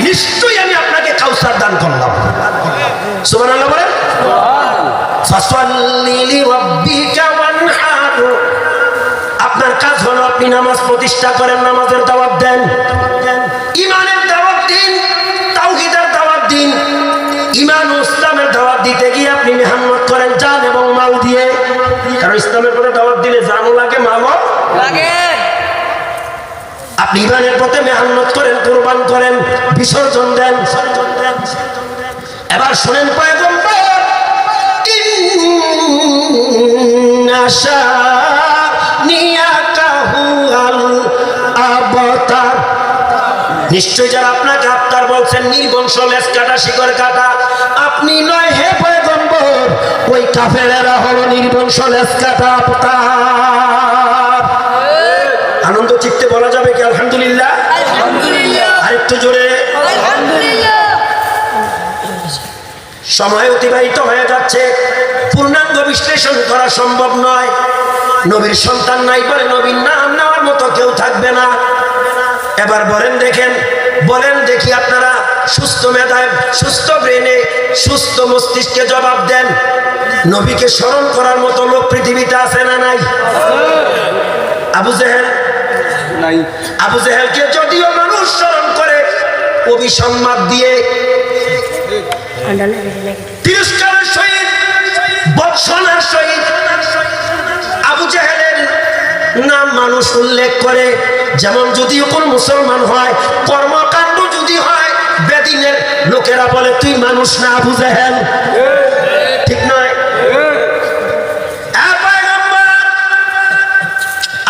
নিশ্চয়ই আমি আপনাকে কাউসার দান করলাম। সুবহানাল্লাহ বলেন। ফাসাল্লি লিরাব্বিকা ওয়ানহার, আপনার কাজ হলো আপনি নামাজ প্রতিষ্ঠা করেন, নামাজের দাওয়াত দেন, ঈমানের দাওয়াত দিন, তাওহীদের দাওয়াত দিন। ঈমান ও ইসলামের দাওয়াত দিতে গিয়ে আপনি মেহনত করেন জান এবং মাল দিয়ে। কারণ ইসলামের পথে দাওয়াত দিলে জানও লাগে, মালও লাগে। আপনি ঈমানের পথে মেহনত করেন, কুরবান করেন, বিসর্জন দেন। এবার শুনেন পয়গম্বর, ইন্না শানিয়াকা হুয়াল আবতার, নিশ্চয় যারা আপনাকে আফতার বলছে বলছেন নির্বংশ লেজ কাটা শিকড় কাটা। আপনি নয় হে পয়গম্বর, ওই কাফেরেরা হলো নির্বংশ লেজ কাটা আবতার। আনন্দ চিত্তে বলা যাবে কি আলহামদুলিল্লাহ? আরেকটু জোরে আলহামদুলিল্লাহ। সময় অতিবাহিত হয়ে যাচ্ছে, পূর্ণাঙ্গ বিশ্লেষণ করা সম্ভব নয়। নবীর সন্তান নাই বলে নবীর নাম নেওয়ার মতো কেউ থাকবে না। এবার বলেন দেখি আপনারা সুস্থ মেধায়, সুস্থ ব্রেনে, সুস্থ মস্তিষ্কে জবাব দেন, নবীকে স্মরণ করার মতো লোক পৃথিবীতে আছে না নাই? আবু জেহেল নাই। আবু জেহেলকে যদিও মানুষ স্মরণ করে অভিসম্মাদ দিয়ে, তিরস্কারের সহিত, বর্ষণার সহিত আবু জেহেলের নাম মানুষ উল্লেখ করে। যেমন যদিও কোন মুসলমান হয়, কর্মকাণ্ড যদি হয়, বেদিনের লোকেরা বলে তুই মানুষ না আবু জেহেল, ঠিক নয়?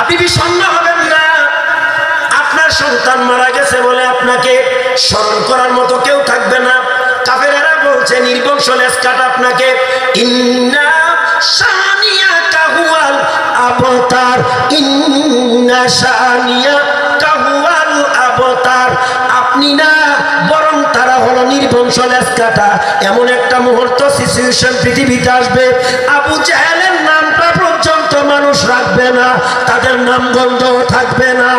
আপনি বিষণ্ণ হবেন না। আপনার সন্তান মারা গেছে বলে আপনাকে স্মরণ করার মতো কেউ থাকবে না। কাফেরেরা বলছে নির্বংশ লেজ কাটা আপনাকে। ইন্না শানিয়াকা হুয়াল আবতার, ইন্না শানিয়াকা হুয়াল আবতার। আপনি না, বরং তারা হলো নির্বংশ লেজ কাটা। এমন একটা মুহূর্ত, সিচুয়েশন পৃথিবীতে আসবে, আবু জাহেলের নামটা পর্যন্ত মানুষ রাখবে না, তাদের নাম গন্ধ থাকবে না।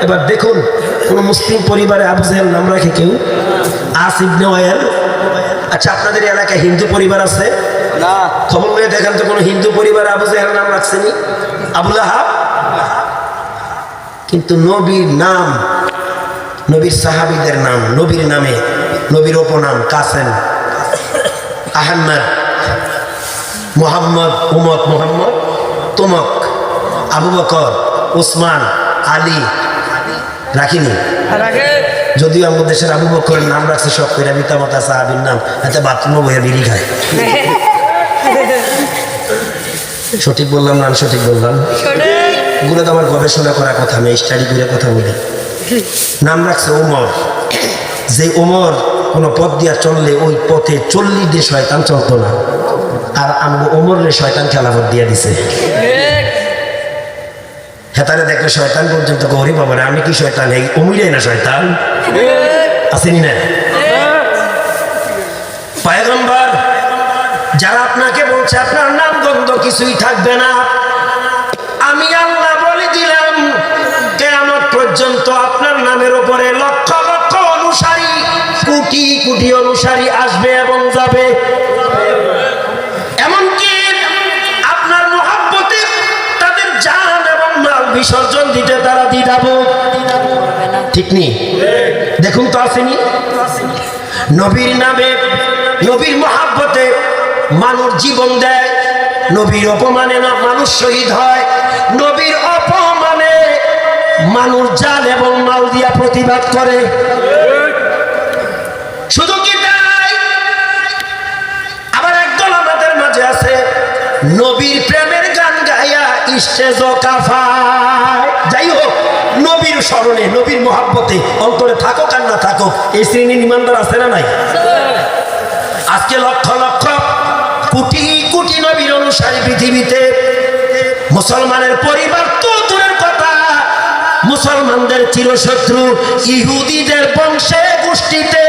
এবার দেখুন, কোন মুসলিম পরিবারে আবু জেহেল নাম রাখে কেউ? আস ইবনে ওয়াইল। আচ্ছা, আপনাদের এলাকায় হিন্দু পরিবার আছে না? খবর নিয়ে দেখেন তো, কোনো হিন্দু পরিবারে আবু জেহেল নাম রাখছেনি? আবু লাহাব। কিন্তু নবীর নাম, নবীর সাহাবীদের নাম, নবীর নামে, নবীর উপনাম কাসেম, আহমদ, মোহাম্মদ, উমত, মোহাম্মদ, তুমক, আবু বকর, উসমান, আলী রাখিনি? যদিও আমাদের দেশের আবু বকরের নাম রাখছে সব করে পিতামাতা সাহাবীর নাম, এতে বাথরুমে বইয়া বিড়ি খায়। সঠিক বললাম না সঠিক বললাম? গুলো তো আমার গবেষণা করা কথা, আমি স্টাডি করে কথা বলি। নাম রাখছে ওমর। যে ওমর কোনো পথ দিয়া চললে ওই পথে 40 দিন শয়তান চলতো না, আর আমগো ওমরে শয়তান খেলাফত দিয়া দিছে। হেতারে দেখলে শয়তান পর্যন্ত গৌরী বাবা, আমি কি শয়তান? এই অমিরাই না শয়তান, আসেনি না? পয়গম্বর যারা আপনাকে বলছে আপনার নাম গন্ধ কিছুই থাকবে না, আমি আল্লাহ বলে দিলাম কিয়ামত পর্যন্ত আপনার নামের উপরে লক্ষ লক্ষ অনুসারী, কোটি কোটি অনুসারী আসবে এবং যাবে। এমনকি আপনার মহব্বতে তাদের জান এবং মাল বিসর্জন দিতে তারা দ্বিধাবোধ, ঠিক নেই? দেখুন তো আসেনি? নবীর নামে, নবীর মহব্বতে মানুষ জীবন দেয়, নবীর অপমানে না মানুষ শহীদ হয়, নবীর অপমানে মানুষ জান এবং মাল দিয়া প্রতিবাদ করে। শুধু কি তাই, আবার একদল আমাদের মাঝে আছে নবীর প্রেমের গান গাইয়া স্টেজ কাফায়। যাই হোক, নবীর স্মরণে, নবীর মহব্বতে অন্তরে থাকুক আর না থাকুক, এই শ্রেণীর ইমানদার আছে না নাই? আজকে লক্ষ লক্ষ কোটি কোটি নবীর অনুসারী পৃথিবীতে। মুসলমানের পরিবার তো দূরের কথা, মুসলমানদের চিরশত্রু ইহুদিদের বংশে গোষ্ঠীতে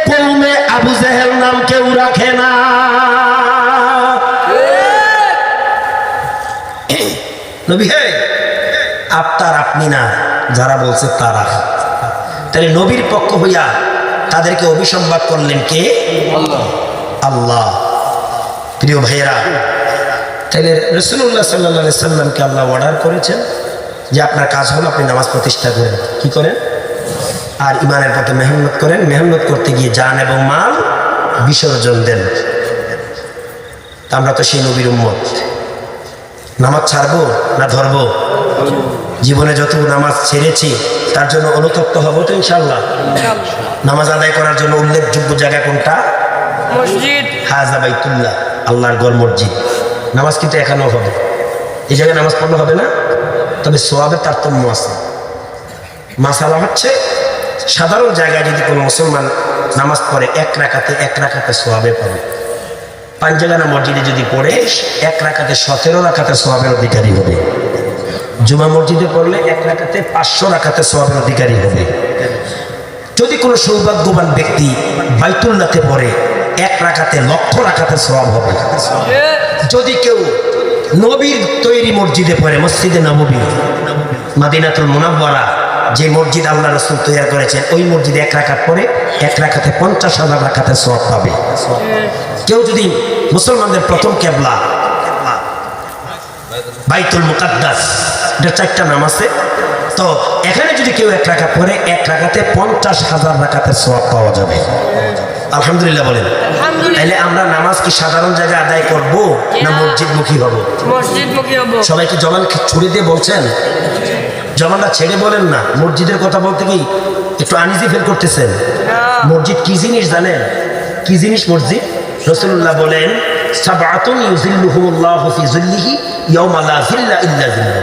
কওমে আবু জেহেল নাম কেউ রাখে না। নবী হে আপনার, আপনি না, যারা বলছে তারা। তাহলে নবীর পক্ষ হইয়া তাদেরকে অভিসম্বাদ করলেন কে? আল্লাহ। প্রিয় ভাইয়েরা, তাহলে রাসূলুল্লাহ সাল্লাল্লাহু আলাইহি সাল্লামকে আল্লাহ অর্ডার করেছেন যে আপনার কাজ হলো আপনি নামাজ প্রতিষ্ঠা করেন। কি করেন? আর ইমানের পথে মেহনত করেন, মেহনত করতে গিয়ে জান এবং মাল বিসর্জন দেন। আমরা তো সেই নবীর উম্মত, নামাজ ছাড়বো না ধরবো? জীবনে যত নামাজ ছেড়েছি তার জন্য অনুতপ্ত হবো তো ইনশাআল্লাহ। নামাজ আদায় করার জন্য উল্লেখযোগ্য জায়গা কোনটা? মসজিদ। হাজা বাইতুল্লাহ, আল্লাহর ঘর মসজিদ। নামাজ কিন্তু এখানেও হবে, এই জায়গায় নামাজ পড়লে হবে না, তবে সওয়াবের তারতম্য আছে। মাসালা হচ্ছে সাধারণ জায়গায় যদি কোনো মুসলমান নামাজ পড়ে এক রাকাতে সোয়াবে পাবে। পাঞ্জাগানা মসজিদে যদি পড়ে এক রাকাতে 17 রাকাতে সোয়াবের অধিকারী হবে। জুমা মসজিদে পড়লে এক রাকাতে 500 রাকাতে সোয়াবের অধিকারী হবে। যদি কোনো সৌভাগ্যবান ব্যক্তি বাইতুল্লাহতে পড়ে এক রাকাতে 1,00,000 রাকাতে সোয়াব হবে। যদি কেউ নবীর তৈরি মসজিদে পড়ে, মসজিদে নববী মদিনাতুল মুনাওয়ারা, যে মসজিদ আল্লাহ রাসূল তৈরি করেছেন, ওই মসজিদে এক রাকাত পড়ে এক রাকাতে 50,000 রাকাতে সওয়াব পাবে। কেউ যদি মুসলমানদের প্রথম কিবলা বাইতুল মুকাদ্দাস, এটা 4টা নাম আছে, তো এখানে যদি কেউ এক রাকাত পড়ে এক রাকাতে 50,000 রাকাতের সওয়াব পাওয়া যাবে। আলহামদুলিল্লাহ বলেন। তাহলে আমরা নামাজ কি সাধারণ জায়গায় আদায় করব না মসজিদমুখী হব? মসজিদমুখী হব। সবাই কি জবান ছুড়ে দিয়ে বলছেন? জবানটা ছেড়ে বলেন না। মসজিদের কথা বলতে কি একটু আনইজি ফিল করতেছেন? মসজিদ কি জিনিস জানেন? কি জিনিস মসজিদ? রাসূলুল্লাহ বলেন, সাবআতুন ইউযিল্লুহুমুল্লাহু ফি যিল্লিহি ইয়াওমা লা যিল্লা ইল্লা যিল্লুহু।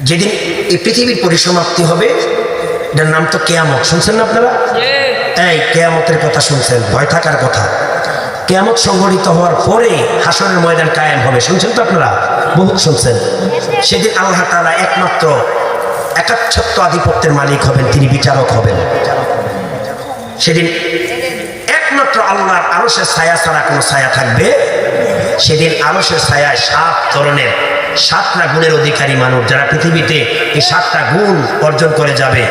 যেদিন এই পৃথিবীর পরিসমাপ্তি হবে, এটার নাম তো কিয়ামত। শুনছেন না আপনারা? এই কিয়ামতের কথা শুনছেন, ভয় থাকার কথা। কিয়ামত সংঘটিত হওয়ার পরে হাসরের ময়দান কায়েম হবে, শুনছেন তো আপনারা? বহুত শুনছেন। সেদিন আল্লাহ তাআলা একমাত্র একাচ্ছত্ব আধিপত্যের মালিক হবেন, তিনি বিচারক হবেন। সেদিন একমাত্র আল্লাহর আরশের ছায়া ছাড়া কোনো ছায়া থাকবে। সেদিন আরশের ছায়ায় 7 ধরনের 7টা গুণের অধিকারী মানুষ, যারা পৃথিবীতে এই 7টা গুণ অর্জন করে যাবে,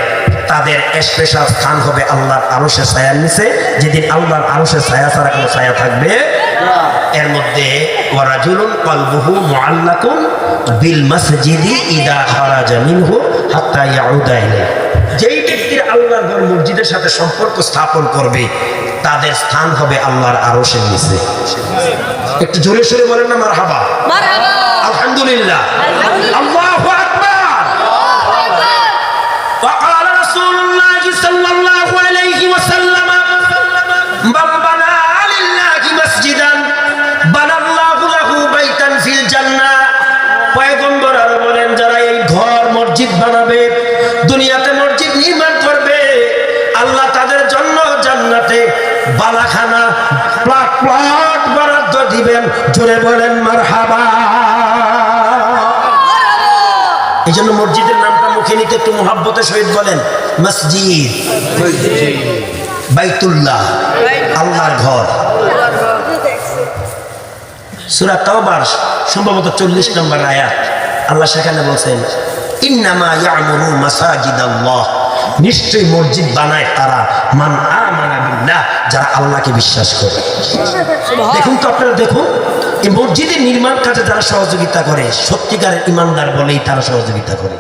তাদের স্পেশাল স্থান হবে আল্লাহর আরশের ছায়ার নিচে। যেদিন আল্লাহর আরশের ছায়া ছাড়া কোনো ছায়া থাকবে। এর মধ্যে ওয়ারাজুলুন কলবুহু মুআল্লাকুন বিল মাসজিদি ইদা খারাজা মিনহু হাত্তা ইয়াউদা ইলাইহি। যেই ব্যক্তির আল্লাহর ঘর মসজিদের সাথে সম্পর্ক স্থাপন করবে, তাদের স্থান হবে আল্লাহর আরশের নিচে। একটু জোরে সোরে বলেন না মারহাবা। মারহাবা। আলহামদুলিল্লাহ। আল্লাহু আকবার। وقال رسول الله صلى الله عليه وسلم من بنى لله مسجدا بنى الله له بيتا في الجنة। পয়গম্বর আরো বলেন, যারা এই ঘর মসজিদ বানাবে, দুনিয়াতে মসজিদ নির্মাণ করবে, আল্লাহ তাদের জন্য জান্নাতে বালাখানা প্লট বরাদ্দ দিবেন। জোরে বলেন মারহাবা। এই জন্য মসজিদের নামটা মুখে নিতে একটু মুহাব্বতের সহিত বলেন, মসজিদ, বাইতুল্লাহ, আল্লাহর ঘর। সূরা তাওবার সম্ভবত 40 নম্বর আয়াত, আল্লাহ সেখানে বলছেন, ইন্নামা ইয়ামুরু মাসাজিদাল্লাহ, নিশ্চয়ই মসজিদ বানায় তারা মান আমানা বিল্লাহ, যারা আল্লাহকে বিশ্বাস করে। দেখুন তো আপনারা, দেখুন এই মসজিদের নির্মাণ কাজে যারা সহযোগিতা করে, সত্যিকারের ইমানদার বলেই তারা সহযোগিতা করে।